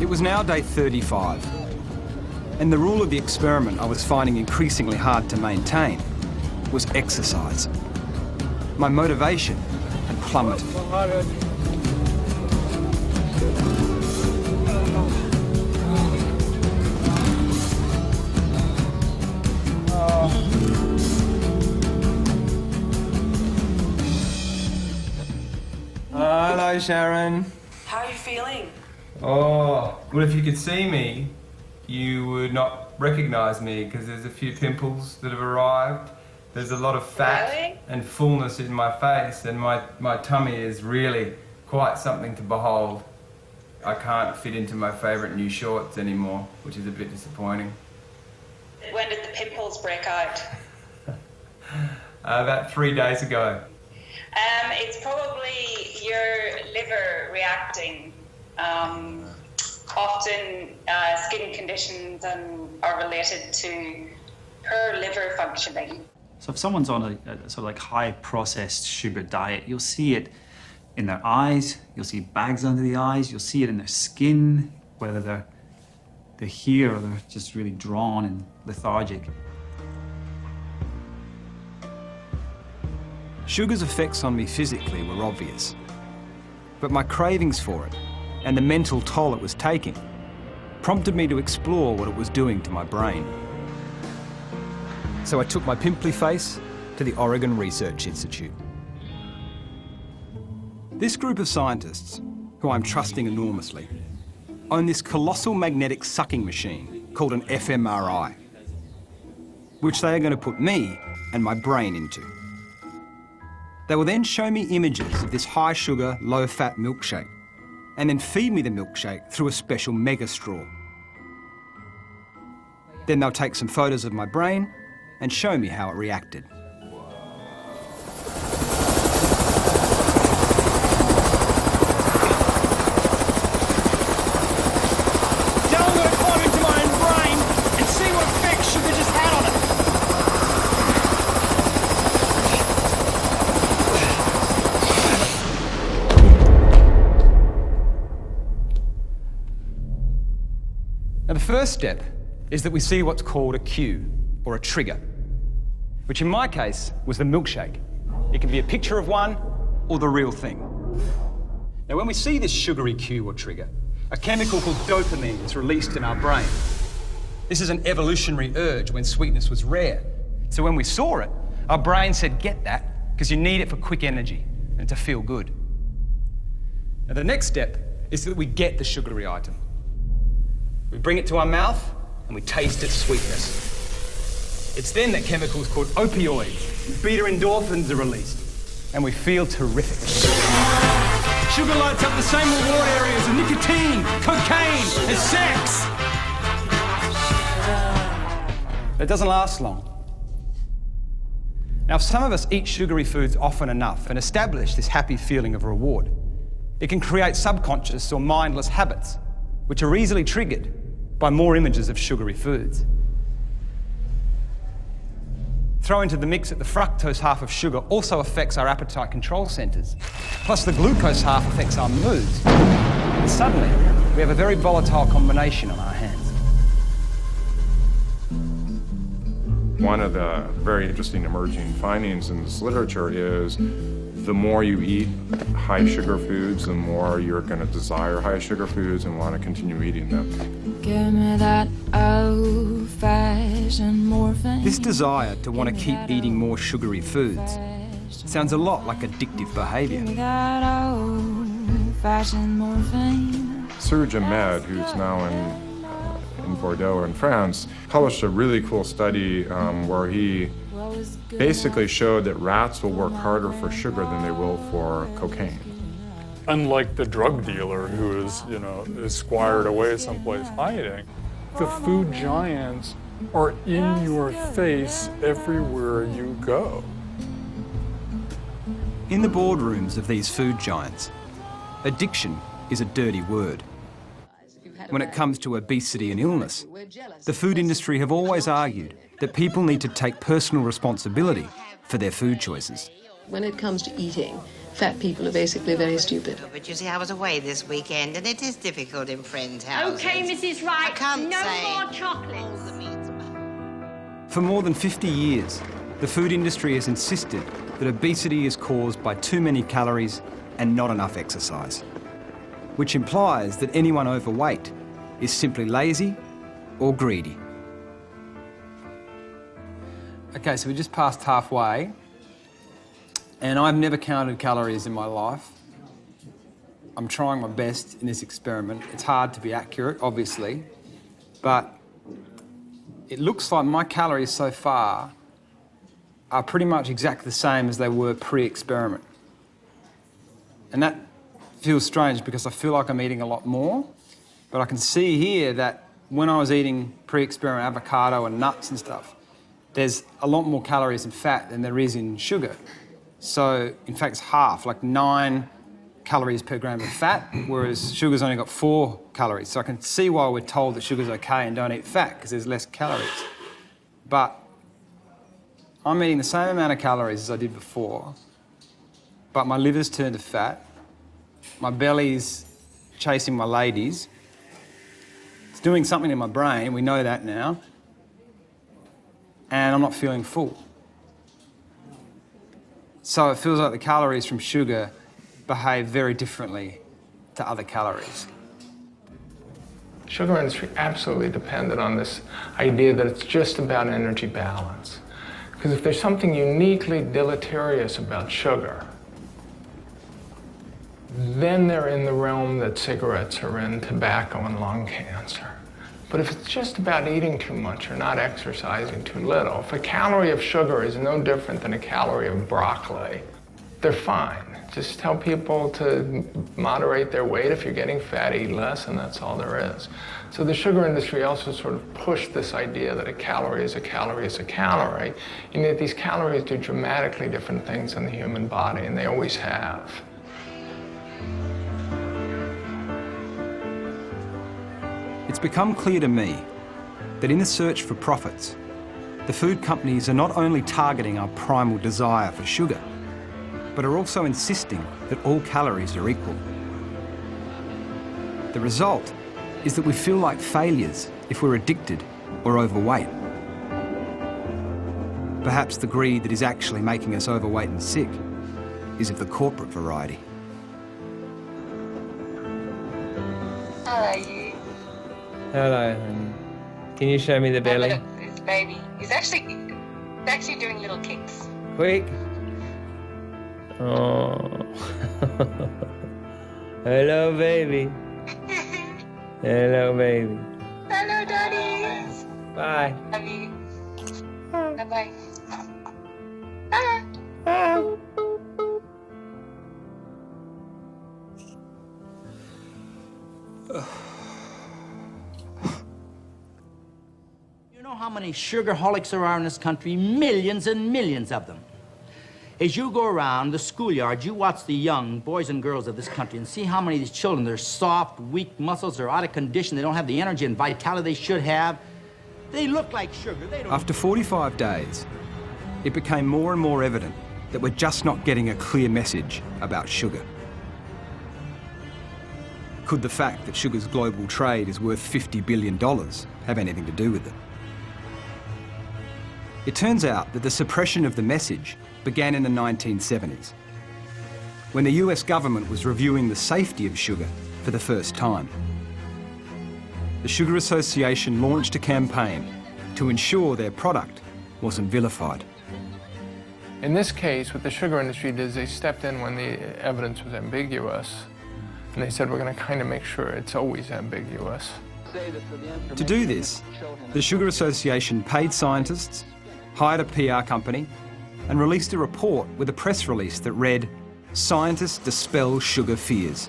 It was now day 35, and the rule of the experiment I was finding increasingly hard to maintain was exercise. My motivation had plummeted. Hello, Sharon. How are you feeling? Oh, well, if you could see me, you would not recognise me because there's a few pimples that have arrived There's a lot of fat and fullness in my face, and my tummy is really quite something to behold. I can't fit into my favourite new shorts anymore, which is a bit disappointing. When did the pimples break out? About 3 days ago. It's probably your liver reacting. Often skin conditions are related to poor liver functioning. So if someone's on a sort of like high processed sugar diet, you'll see it in their eyes, you'll see bags under the eyes, you'll see it in their skin, whether they're here or they're just really drawn and lethargic. Sugar's effects on me physically were obvious, but my cravings for it and the mental toll it was taking prompted me to explore what it was doing to my brain. So I took my pimply face to the Oregon Research Institute. This group of scientists, who I'm trusting enormously, own this colossal magnetic sucking machine called an fMRI, which they are going to put me and my brain into. They will then show me images of this high-sugar, low-fat milkshake, and then feed me the milkshake through a special mega straw. Then they'll take some photos of my brain and show me how it reacted. Now I'm going to climb into my own brain and see what effect sugar just had on it. Now, the first step is that we see what's called a cue, or a trigger, which in my case was the milkshake. It can be a picture of one or the real thing. Now, when we see this sugary cue or trigger, a chemical called dopamine is released in our brain. This is an evolutionary urge when sweetness was rare. So when we saw it, our brain said, get that, because you need it for quick energy and to feel good. Now, the next step is that we get the sugary item. We bring it to our mouth and we taste its sweetness. It's then that chemicals called opioids, beta endorphins are released, and we feel terrific. Sugar lights up the same reward areas of nicotine, cocaine, and sex. But it doesn't last long. Now, if some of us eat sugary foods often enough and establish this happy feeling of reward, it can create subconscious or mindless habits, which are easily triggered by more images of sugary foods. Throw into the mix that the fructose half of sugar also affects our appetite control centres, plus the glucose half affects our moods. And suddenly, we have a very volatile combination on our hands. One of the very interesting emerging findings in this literature is the more you eat high sugar foods, the more you're going to desire high sugar foods and want to continue eating them. Give me that old-fashioned morphine. This desire to want to keep eating more sugary foods sounds a lot like addictive behaviour. Give me that old-fashioned morphine. Serge Ahmed, who's now in Bordeaux in France, published a really cool study where he basically showed that rats will work harder for sugar than they will for cocaine. Unlike the drug dealer who is, is squired away someplace hiding, the food giants are in your face everywhere you go. In the boardrooms of these food giants, addiction is a dirty word. When it comes to obesity and illness, the food industry have always argued that people need to take personal responsibility for their food choices. When it comes to eating, fat people are basically very stupid. But you see, I was away this weekend, and it is difficult in friends' houses. Okay, Mrs. Wright, I can't no say more chocolates. For more than 50 years, the food industry has insisted that obesity is caused by too many calories and not enough exercise, which implies that anyone overweight is simply lazy or greedy. Okay, so we just passed halfway, and I've never counted calories in my life. I'm trying my best in this experiment. It's hard to be accurate, obviously, but it looks like my calories so far are pretty much exactly the same as they were pre-experiment. And that feels strange because I feel like I'm eating a lot more, but I can see here that when I was eating pre-experiment avocado and nuts and stuff, there's a lot more calories and fat than there is in sugar. So, in fact, it's half, like 9 calories per gram of fat, whereas sugar's only got 4 calories. So I can see why we're told that sugar's okay and don't eat fat, because there's less calories. But I'm eating the same amount of calories as I did before, but my liver's turned to fat, my belly's chasing my ladies, it's doing something in my brain, we know that now, and I'm not feeling full. So it feels like the calories from sugar behave very differently to other calories. Sugar industry absolutely depended on this idea that it's just about energy balance. Because if there's something uniquely deleterious about sugar, then they're in the realm that cigarettes are in, tobacco and lung cancer. But if it's just about eating too much or not exercising too little, if a calorie of sugar is no different than a calorie of broccoli, they're fine. Just tell people to moderate their weight. If you're getting fat, eat less, and that's all there is. So the sugar industry also sort of pushed this idea that a calorie is a calorie is a calorie, and yet these calories do dramatically different things in the human body, and they always have. It's become clear to me that in the search for profits, the food companies are not only targeting our primal desire for sugar, but are also insisting that all calories are equal. The result is that we feel like failures if we're addicted or overweight. Perhaps the greed that is actually making us overweight and sick is of the corporate variety. Hello, you. Hello, honey. Can you show me the belly? This baby. He's actually doing little kicks. Quick. Oh. Hello, baby. Hello, baby. Hello, Daddy. Bye. Love you. Bye-bye. You know how many sugarholics there are in this country? Millions and millions of them. As you go around the schoolyards, you watch the young boys and girls of this country and see how many of these children, they're soft, weak muscles, they're out of condition, they don't have the energy and vitality they should have. They look like sugar. They don't... After 45 days, it became more and more evident that we're just not getting a clear message about sugar. Could the fact that sugar's global trade is worth $50 billion have anything to do with it? It turns out that the suppression of the message began in the 1970s, when the US government was reviewing the safety of sugar for the first time. The Sugar Association launched a campaign to ensure their product wasn't vilified. In this case, what the sugar industry did is they stepped in when the evidence was ambiguous, and they said, we're going to kind of make sure it's always ambiguous. To do this, the Sugar Association paid scientists, hired a PR company, and released a report with a press release that read, "Scientists dispel sugar fears."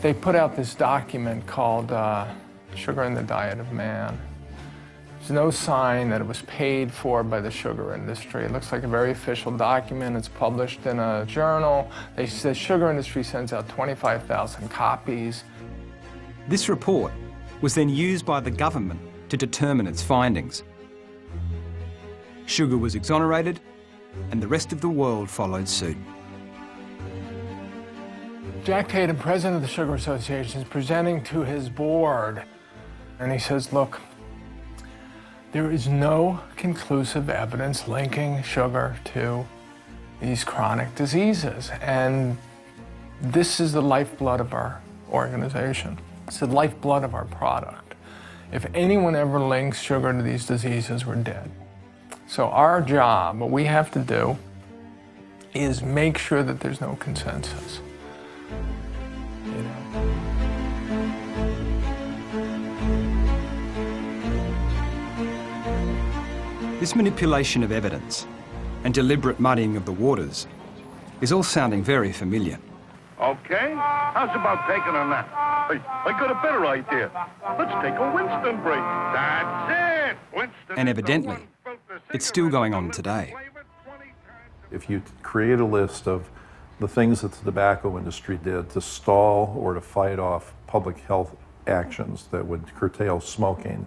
They put out this document called Sugar in the Diet of Man. There's no sign that it was paid for by the sugar industry. It looks like a very official document. It's published in a journal. The sugar industry sends out 25,000 copies. This report was then used by the government to determine its findings. Sugar was exonerated, and the rest of the world followed suit. Jack Tatum, president of the Sugar Association, is presenting to his board, and he says, look, there is no conclusive evidence linking sugar to these chronic diseases, and this is the lifeblood of our organization. It's the lifeblood of our product. If anyone ever links sugar to these diseases, we're dead. So our job, what we have to do, is make sure that there's no consensus. This manipulation of evidence and deliberate muddying of the waters is all sounding very familiar. Okay, how's about taking a nap? Hey, I got a better idea. Let's take a Winston break. That's it! Winston. And evidently, it's still going on today. If you create a list of the things that the tobacco industry did to stall or to fight off public health actions that would curtail smoking,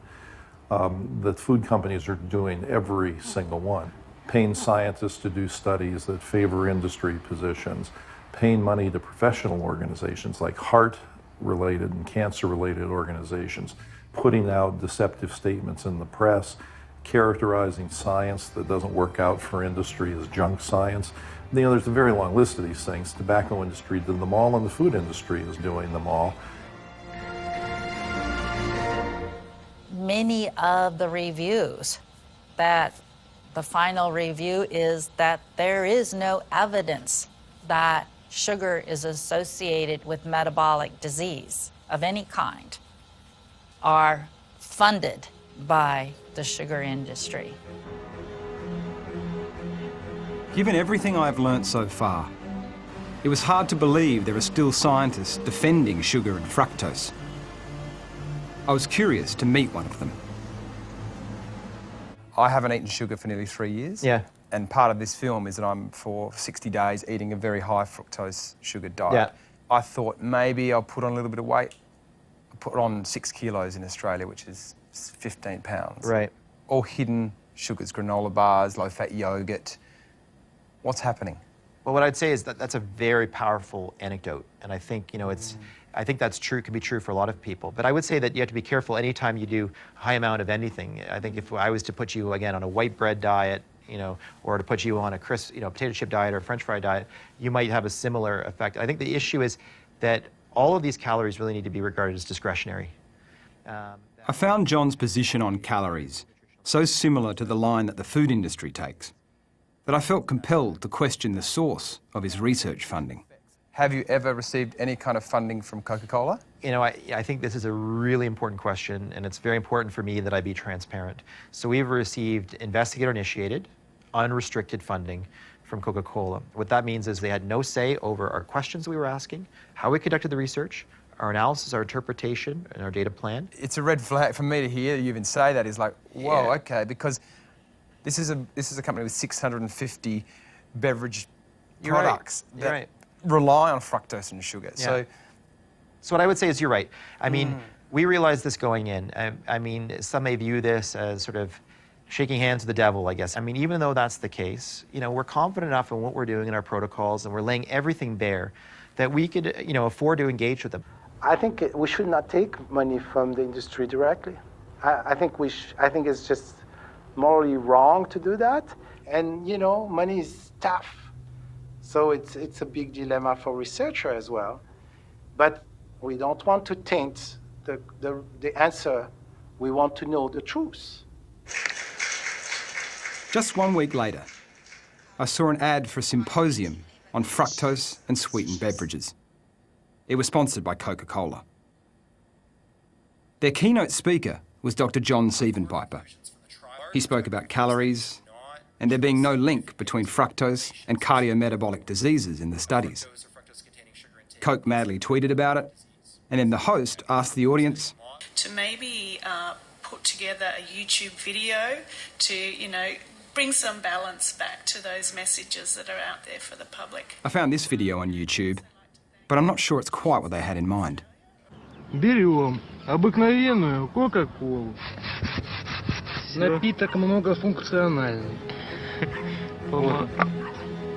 the food companies are doing every single one. Paying scientists to do studies that favor industry positions, paying money to professional organizations like heart-related and cancer-related organizations, putting out deceptive statements in the press, characterizing science that doesn't work out for industry as junk science. You know, there's a very long list of these things. Tobacco industry did them all, and the food industry is doing them all. Many of the reviews that the final review is that there is no evidence that sugar is associated with metabolic disease of any kind are funded by the sugar industry. Given everything I've learnt so far, it was hard to believe there are still scientists defending sugar and fructose. I was curious to meet one of them. I haven't eaten sugar for nearly 3 years. Yeah. And part of this film is that I'm, for 60 days, eating a very high fructose sugar diet. Yeah. I thought maybe I'll put on a little bit of weight. I put on 6 kilos in Australia, which is 15 pounds. Right. All hidden sugars, granola bars, low-fat yogurt. What's happening? Well, what I'd say is that that's a very powerful anecdote, and I think, you know, I think that's true, can be true for a lot of people. But I would say that you have to be careful anytime you do a high amount of anything. I think if I was to put you, again, on a white bread diet, you know, or to put you on a crisp, you know, potato chip diet or French fry diet, you might have a similar effect. I think the issue is that all of these calories really need to be regarded as discretionary. I found John's position on calories so similar to the line that the food industry takes that I felt compelled to question the source of his research funding. Have you ever received any kind of funding from Coca-Cola? You know, I think this is a really important question, and it's very important for me that I be transparent. So we've received investigator-initiated, unrestricted funding from Coca-Cola. What that means is they had no say over our questions we were asking, how we conducted the research, our analysis, our interpretation, and our data plan. It's a red flag for me to hear you even say that. Is like, whoa, yeah. Okay, because this is a company with 650 beverage products that rely on fructose and sugar. Yeah. So what I would say is you're right. I mean, we realized this going in. I mean, some may view this as sort of shaking hands with the devil, I guess. I mean, even though that's the case, you know, we're confident enough in what we're doing in our protocols, and we're laying everything bare that we could, you know, afford to engage with them. I think we should not take money from the industry directly. I think it's just morally wrong to do that. And, you know, money is tough. So it's a big dilemma for researchers as well. But we don't want to taint the answer. We want to know the truth. Just 1 week later, I saw an ad for a symposium on fructose and sweetened beverages. It was sponsored by Coca-Cola. Their keynote speaker was Dr. John Siebenpiper. He spoke about calories and there being no link between fructose and cardiometabolic diseases in the studies. Coke madly tweeted about it, and then the host asked the audience to maybe put together a YouTube video to, you know, bring some balance back to those messages that are out there for the public. I found this video on YouTube, but I'm not sure it's quite what they had in mind. Берем обыкновенную Кока-Колу. Напиток многофункциональный.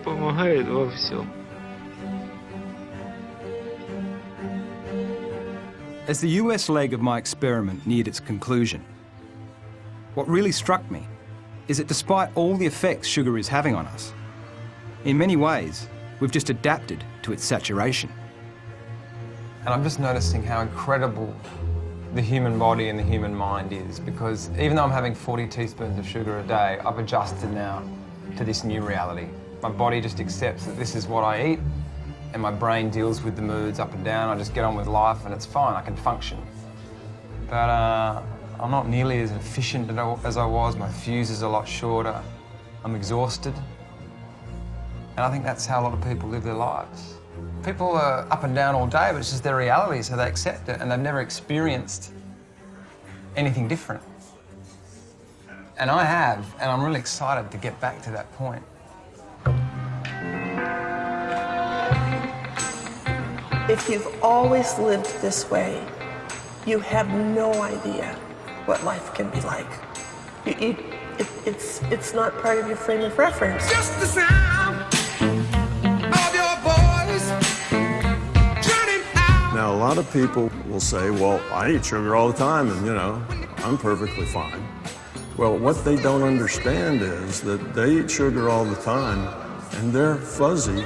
Помогает во всем. As the US leg of my experiment neared its conclusion, what really struck me is that despite all the effects sugar is having on us, in many ways, we've just adapted to its saturation. And I'm just noticing how incredible the human body and the human mind is, because even though I'm having 40 teaspoons of sugar a day, I've adjusted now to this new reality. My body just accepts that this is what I eat, and my brain deals with the moods up and down. I just get on with life and it's fine, I can function. But I'm not nearly as efficient as I was. My fuse is a lot shorter. I'm exhausted. And I think that's how a lot of people live their lives. People are up and down all day, but it's just their reality, so they accept it, and they've never experienced anything different. And I have, and I'm really excited to get back to that point. If you've always lived this way, you have no idea what life can be like. It's not part of your frame of reference. Just the sound of your voice turning out. Now, a lot of people will say, well, I eat sugar all the time and, you know, I'm perfectly fine. Well, what they don't understand is that they eat sugar all the time and they're fuzzy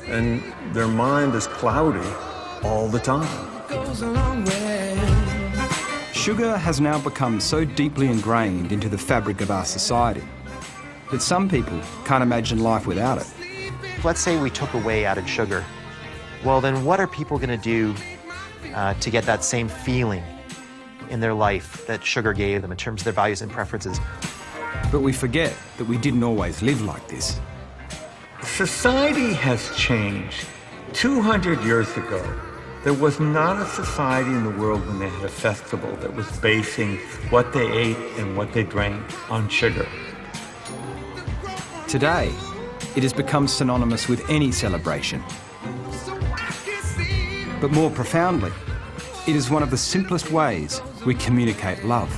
and their mind is cloudy all the time. Goes a long way. Sugar has now become so deeply ingrained into the fabric of our society that some people can't imagine life without it. Let's say we took away added sugar. Well, then what are people going to do to get that same feeling in their life that sugar gave them in terms of their values and preferences? But we forget that we didn't always live like this. Society has changed. 200 years ago, there was not a society in the world when they had a festival that was basing what they ate and what they drank on sugar. Today, it has become synonymous with any celebration. But more profoundly, it is one of the simplest ways we communicate love.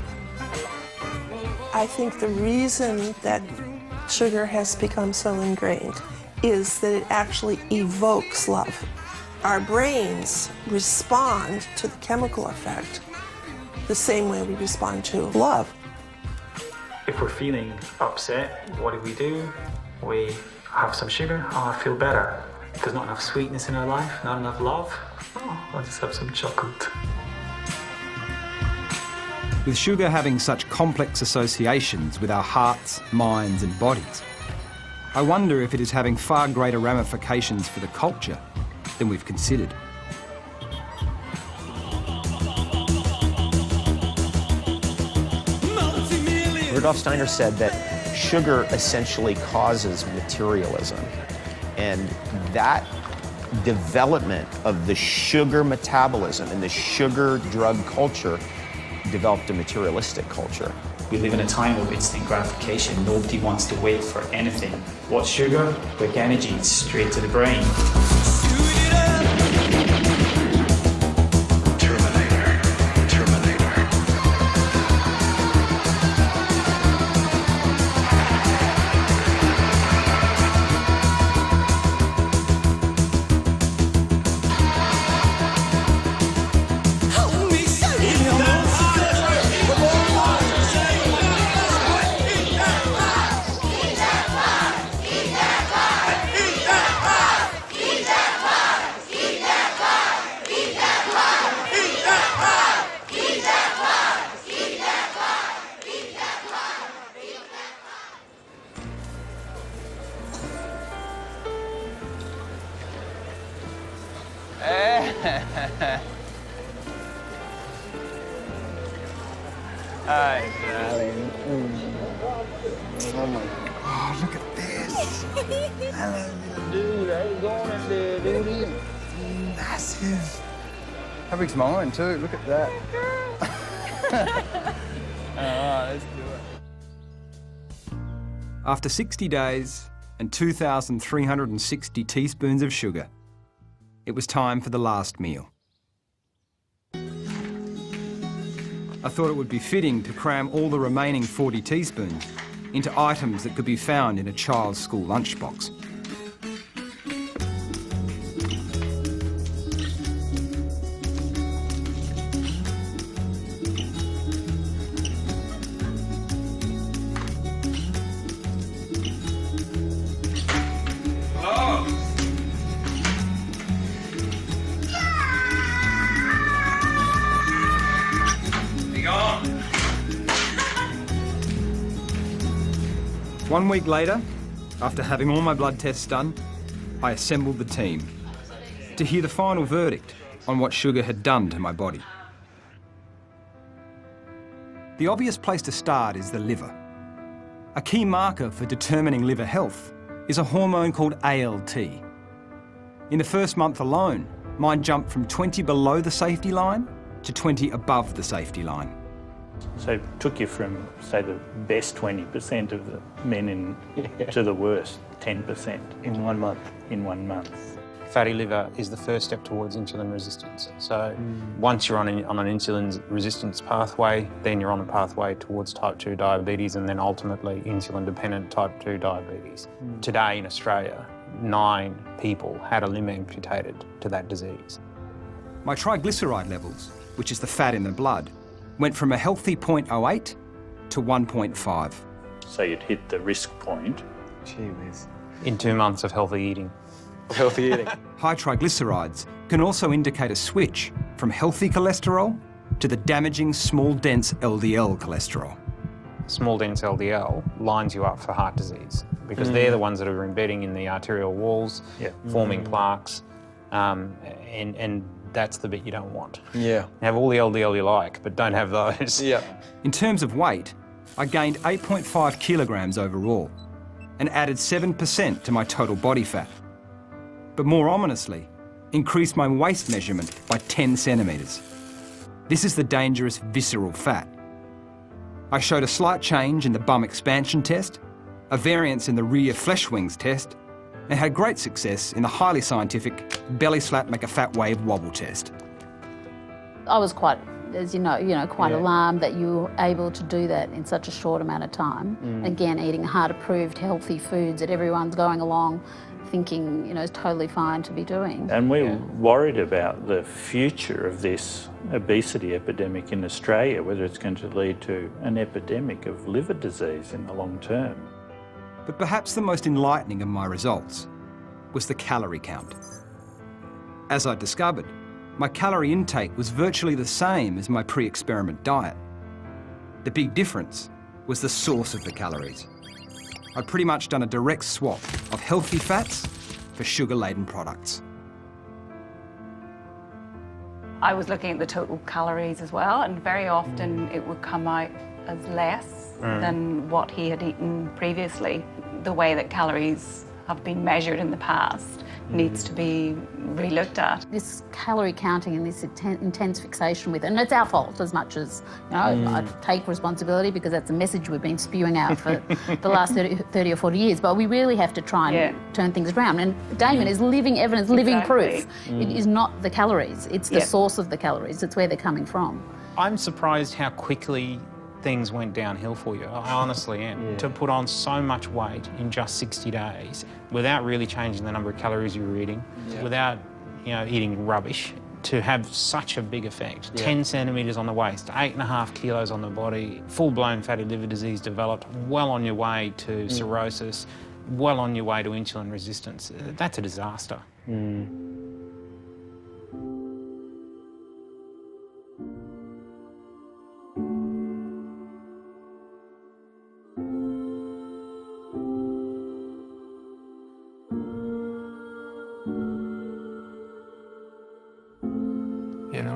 I think the reason that sugar has become so ingrained is that it actually evokes love. Our brains respond to the chemical effect the same way we respond to love. If we're feeling upset, what do? We have some sugar. Oh, I feel better. There's not enough sweetness in our life, not enough love. Oh, I'll just have some chocolate. With sugar having such complex associations with our hearts, minds and bodies, I wonder if it is having far greater ramifications for the culture than we've considered. Rudolf Steiner said that sugar essentially causes materialism, and that development of the sugar metabolism and the sugar drug culture developed a materialistic culture. We live in a time of instant gratification. Nobody wants to wait for anything. What's sugar? Quick energy, straight to the brain. Hi, darling. Oh my God, look at this. Hello, dude. How you going there, dude? Massive. How big's mine, too? Look at that. All right, let's do it. After 60 days and 2,360 teaspoons of sugar, it was time for the last meal. I thought it would be fitting to cram all the remaining 40 teaspoons into items that could be found in a child's school lunchbox. One week later, after having all my blood tests done, I assembled the team to hear the final verdict on what sugar had done to my body. The obvious place to start is the liver. A key marker for determining liver health is a hormone called ALT. In the first month alone, mine jumped from 20 below the safety line to 20 above the safety line. So it took you from, say, the best 20% of the men to the worst 10%. In 1 month? In 1 month. Fatty liver is the first step towards insulin resistance. So once you're on an insulin resistance pathway, then you're on a pathway towards type 2 diabetes and then ultimately insulin-dependent type 2 diabetes. Today in Australia, 9 people had a limb amputated to that disease. My triglyceride levels, which is the fat in the blood, went from a healthy 0.08 to 1.5. So you'd hit the risk point. Gee whiz. In 2 months of healthy eating. Healthy eating. High triglycerides can also indicate a switch from healthy cholesterol to the damaging small dense LDL cholesterol. Small dense LDL lines you up for heart disease because they're the ones that are embedding in the arterial walls, forming plaques, and that's the bit you don't want. Yeah. Have all the LDL you like, but don't have those. Yeah. In terms of weight, I gained 8.5 kilograms overall and added 7% to my total body fat. But more ominously, increased my waist measurement by 10 centimetres. This is the dangerous visceral fat. I showed a slight change in the bum expansion test, a variance in the rear flesh wings test, and had great success in the highly scientific belly slap make a fat wave wobble test. I was quite, as you know, quite alarmed that you were able to do that in such a short amount of time. Again, eating heart-approved healthy foods that everyone's going along thinking, is totally fine to be doing. And we're worried about the future of this obesity epidemic in Australia, whether it's going to lead to an epidemic of liver disease in the long term. But perhaps the most enlightening of my results was the calorie count. As I discovered, my calorie intake was virtually the same as my pre-experiment diet. The big difference was the source of the calories. I'd pretty much done a direct swap of healthy fats for sugar-laden products. I was looking at the total calories as well, and very often it would come out as less than what he had eaten previously. The way that calories have been measured in the past needs to be re-looked at. This calorie counting and this intense fixation with it, and it's our fault as much as, I take responsibility because that's a message we've been spewing out for the last 30 or 40 years, but we really have to try and turn things around. And Damien is living evidence, living proof. It is not the calories, it's the source of the calories, it's where they're coming from. I'm surprised how quickly things went downhill for you. I honestly am. To put on so much weight in just 60 days without really changing the number of calories you were eating, without eating rubbish, to have such a big effect. 10 centimetres on the waist, 8.5 kilos on the body, full-blown fatty liver disease developed, well on your way to cirrhosis, well on your way to insulin resistance. That's a disaster.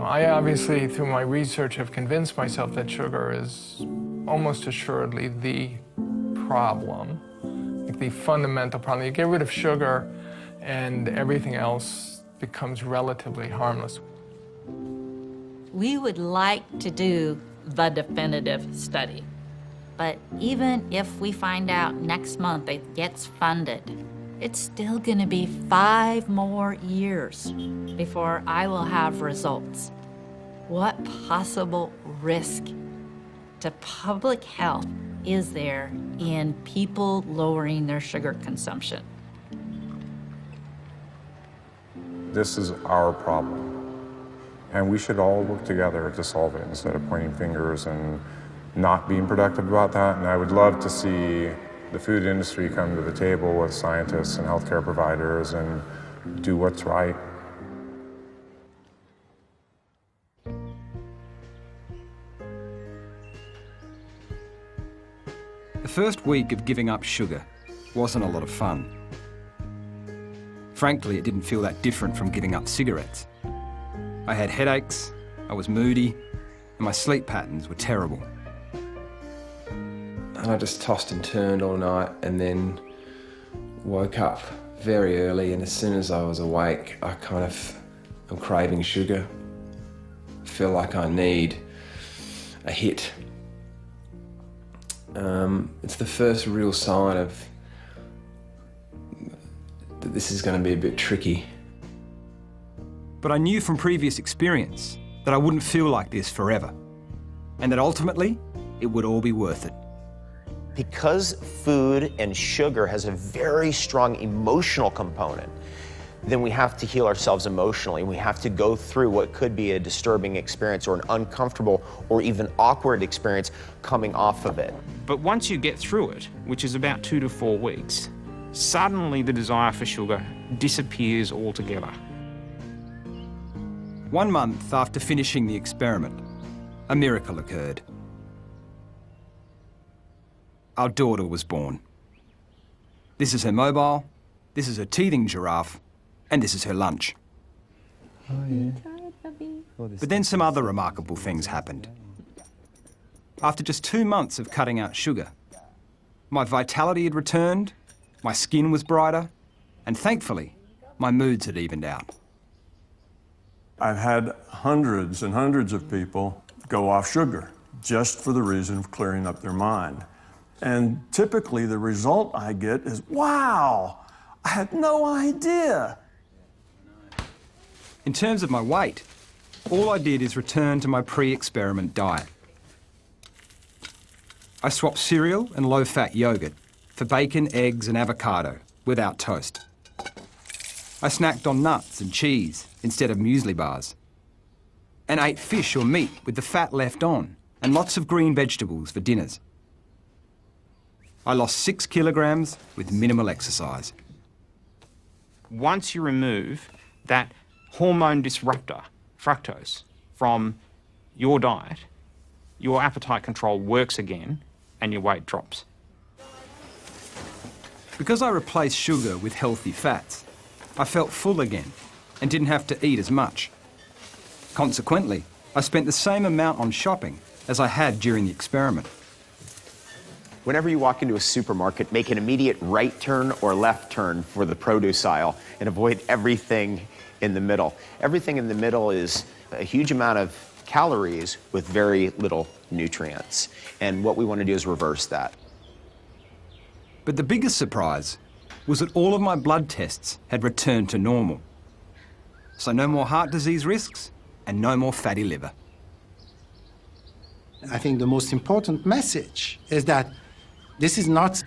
I obviously, through my research, have convinced myself that sugar is almost assuredly the problem, like the fundamental problem. You get rid of sugar and everything else becomes relatively harmless. We would like to do the definitive study, but even if we find out next month it gets funded, it's still going to be 5 more years before I will have results. What possible risk to public health is there in people lowering their sugar consumption? This is our problem, and we should all work together to solve it instead of pointing fingers and not being productive about that. And I would love to see the food industry come to the table with scientists and healthcare providers and do what's right. The first week of giving up sugar wasn't a lot of fun. Frankly, it didn't feel that different from giving up cigarettes. I had headaches, I was moody, and my sleep patterns were terrible. And I just tossed and turned all night and then woke up very early, and as soon as I was awake, I'm craving sugar. I feel like I need a hit. It's the first real sign of that this is going to be a bit tricky. But I knew from previous experience that I wouldn't feel like this forever, and that ultimately it would all be worth it. Because food and sugar has a very strong emotional component, then we have to heal ourselves emotionally. We have to go through what could be a disturbing experience or an uncomfortable or even awkward experience coming off of it. But once you get through it, which is about 2 to 4 weeks, suddenly the desire for sugar disappears altogether. 1 month after finishing the experiment, a miracle occurred. Our daughter was born. This is her mobile, this is her teething giraffe, and this is her lunch. Oh, yeah. But then some other remarkable things happened. After just 2 months of cutting out sugar, my vitality had returned, my skin was brighter, and thankfully, my moods had evened out. I've had hundreds and hundreds of people go off sugar just for the reason of clearing up their mind. And typically the result I get is, wow, I had no idea. In terms of my weight, all I did is return to my pre-experiment diet. I swapped cereal and low-fat yogurt for bacon, eggs and avocado without toast. I snacked on nuts and cheese instead of muesli bars, and ate fish or meat with the fat left on and lots of green vegetables for dinners. I lost 6 kilograms with minimal exercise. Once you remove that hormone disruptor, fructose, from your diet, your appetite control works again and your weight drops. Because I replaced sugar with healthy fats, I felt full again and didn't have to eat as much. Consequently, I spent the same amount on shopping as I had during the experiment. Whenever you walk into a supermarket, make an immediate right turn or left turn for the produce aisle and avoid everything in the middle. Everything in the middle is a huge amount of calories with very little nutrients. And what we want to do is reverse that. But the biggest surprise was that all of my blood tests had returned to normal. So no more heart disease risks and no more fatty liver. I think the most important message is that this is not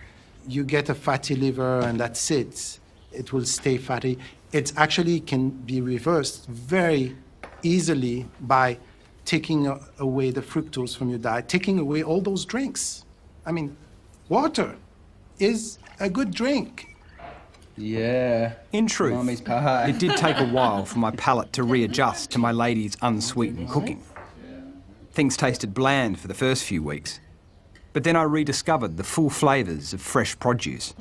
you get a fatty liver and that's it. It will stay fatty. It actually can be reversed very easily by taking away the fructose from your diet, taking away all those drinks. I mean, water is a good drink. Yeah. In truth, Mommy's pie. it did take a while for my palate to readjust to my lady's unsweetened cooking. Things tasted bland for the first few weeks, but then I rediscovered the full flavours of fresh produce.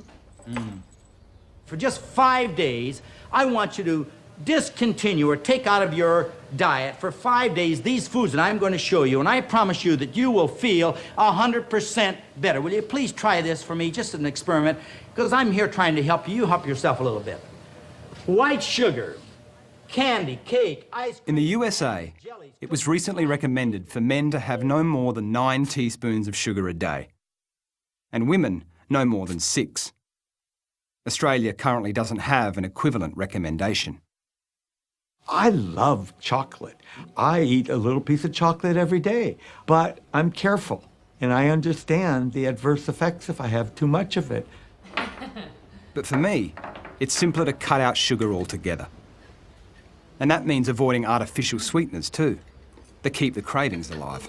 For just 5 days, I want you to discontinue or take out of your diet for 5 days these foods that I'm going to show you, and I promise you that you will feel 100% better. Will you please try this for me, just as an experiment, because I'm here trying to help you. You help yourself a little bit. White sugar, candy, cake, ice cream. In the USA, it was recently recommended for men to have no more than 9 teaspoons of sugar a day, and women no more than 6. Australia currently doesn't have an equivalent recommendation. I love chocolate. I eat a little piece of chocolate every day, but I'm careful, and I understand the adverse effects if I have too much of it. But for me, it's simpler to cut out sugar altogether. And that means avoiding artificial sweeteners too, that keep the cravings alive.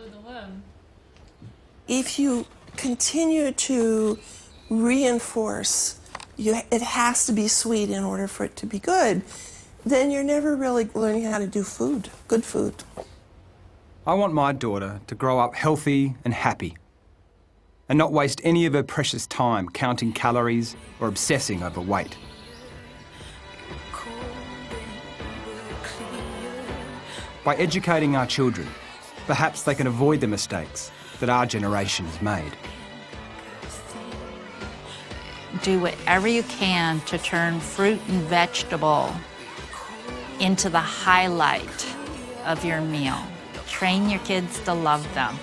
If you continue to reinforce it has to be sweet in order for it to be good, then you're never really learning how to do food, good food. I want my daughter to grow up healthy and happy, and not waste any of her precious time counting calories or obsessing over weight. By educating our children, perhaps they can avoid the mistakes that our generation has made. do whatever you can to turn fruit and vegetable into the highlight of your meal. Train your kids to love them.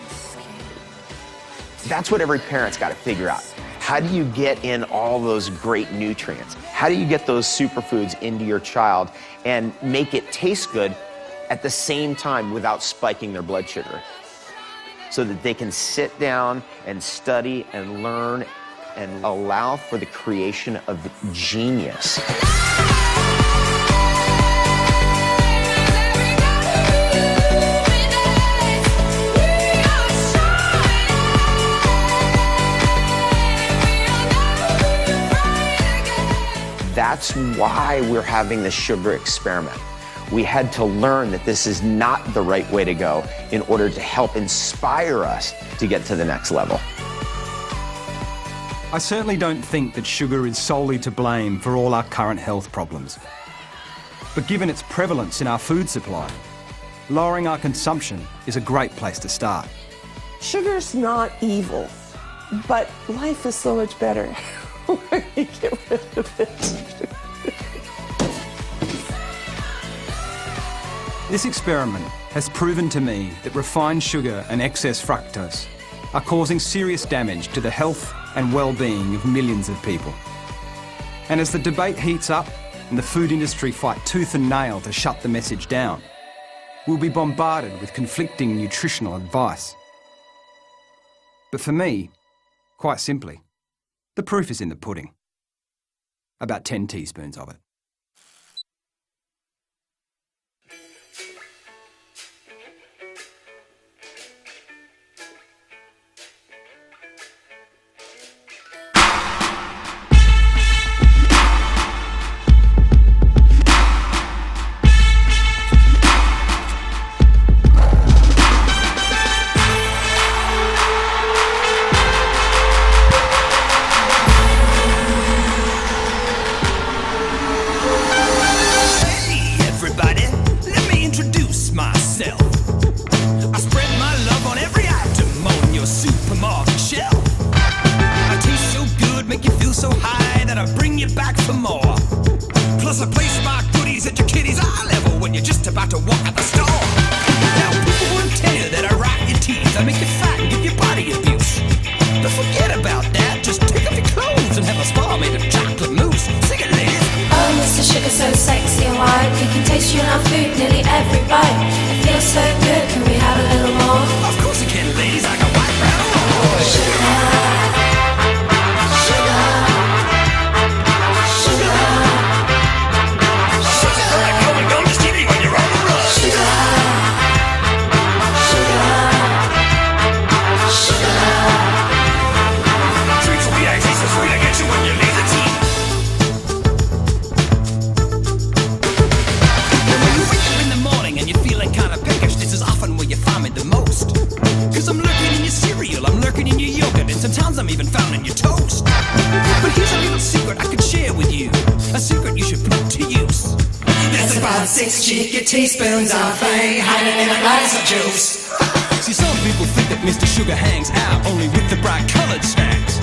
That's what every parent's got to figure out. How do you get in all those great nutrients? How do you get those superfoods into your child and make it taste good at the same time without spiking their blood sugar? So that they can sit down and study and learn and allow for the creation of genius. That's why we're having the sugar experiment. We had to learn that this is not the right way to go in order to help inspire us to get to the next level. I certainly don't think that sugar is solely to blame for all our current health problems. But given its prevalence in our food supply, lowering our consumption is a great place to start. Sugar's not evil, but life is so much better when you get rid of it. This experiment has proven to me that refined sugar and excess fructose are causing serious damage to the health and well-being of millions of people. And as the debate heats up and the food industry fight tooth and nail to shut the message down, we'll be bombarded with conflicting nutritional advice. But for me, quite simply, the proof is in the pudding. About 10 teaspoons of it. Teaspoons of fame hiding in a glass of juice. See, some people think that Mr. Sugar hangs out only with the bright colored snacks.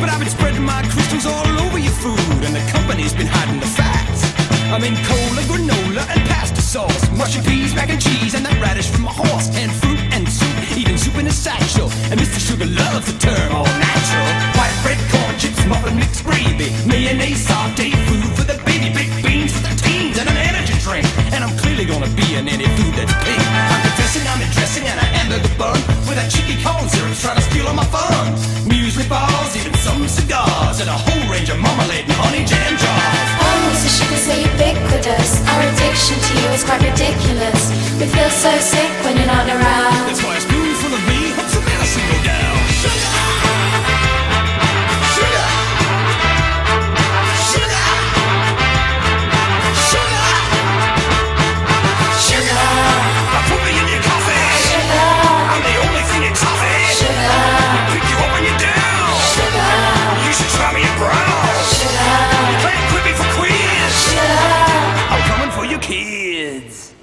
But I've been spreading my crystals all over your food, and the company's been hiding the facts. I mean cola, granola, and pasta sauce, mushy peas, mac and cheese, and that radish from a horse, and fruit and soup, even soup in a satchel. And Mr. Sugar loves the term all natural. White bread, corn chips, muffin, mixed gravy, mayonnaise, sauté, food for the baby, baked beans for the teens, and an energy drink. And I'm clearly gonna be in any food that's pink. I'm confessing I'm dressing and a hamburger bun with a cheeky corn syrup trying to steal all my fun. Muesli bars, even some cigars, and a whole range of marmalade and honey jam jars. Oh, Mr. Sugar, so ubiquitous. Our addiction to you is quite ridiculous. We feel so sick when you're not around. That's why a spoonful of me helps a medicine go down. Sugar! Sugar! Sugar! Sugar! Sugar! I put me in your coffee. Sugar! I'm the only thing in coffee. Sugar! Pick you up when you're down. Sugar! You should try me at Brown. Sugar! You can't quit me for quiz. Sugar! I'm coming for your kids.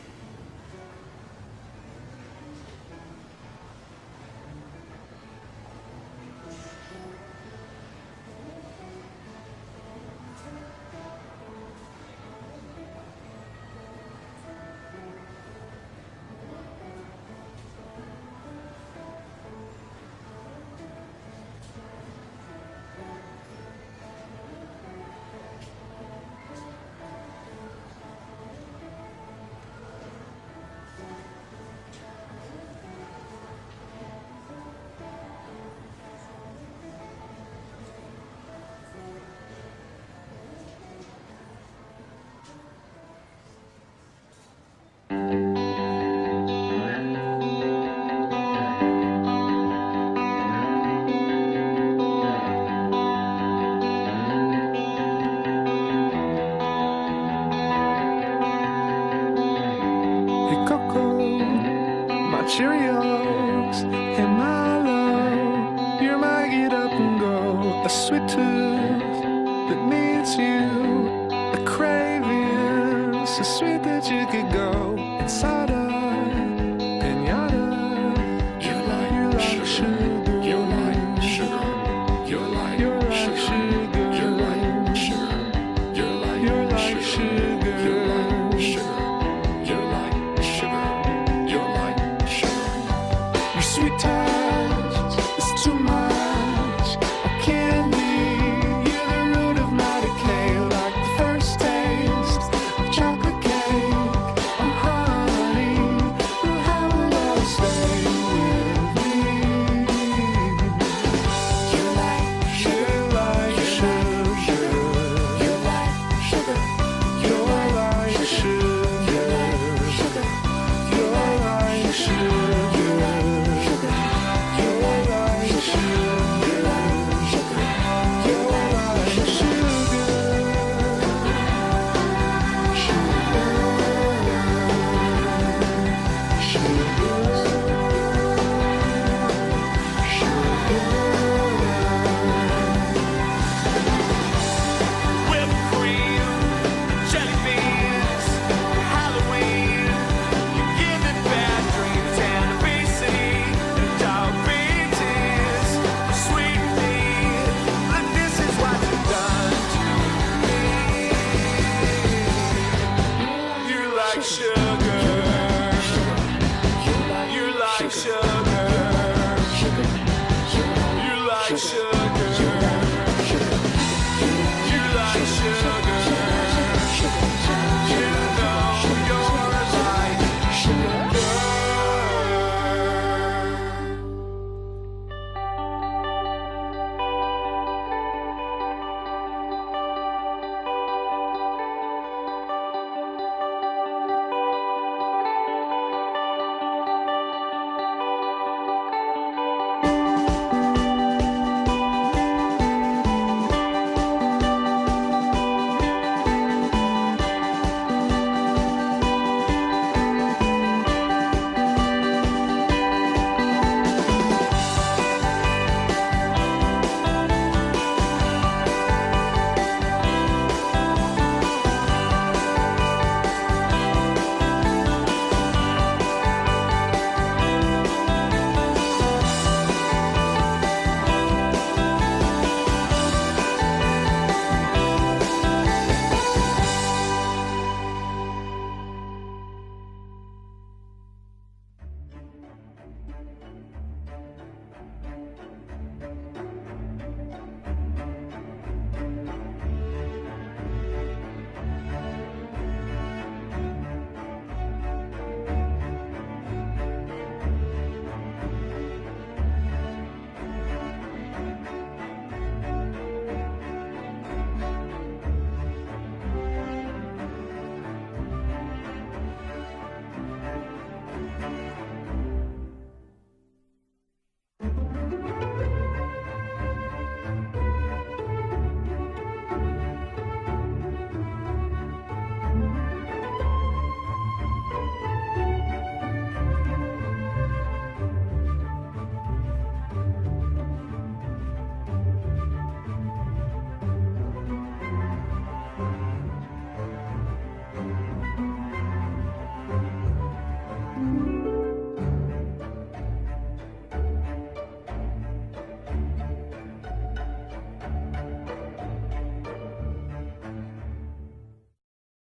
sweet tooth that needs you, a craving so sweet that you could go inside a pinata. You're like sugar. You're like sugar. You're like sugar. You're like sugar. You're like sugar. You're like sugar. You're like sugar. You're like sugar. Your sweet touch is too much. I can't leave. You're the root of my decay, like the first taste of chocolate cake. Oh, honey, you'll have a love stay with me. You're like sugar, like sugar. You're like sugar. You're like sugar. You're like sugar. You're like sugar. You're like whipped cream, jelly beans, Halloween. You give me bad dreams and obesity and diabetes. Sweet thing, look, this is what you've done to me. You're like sugar. You're like sugar. You're like sugar.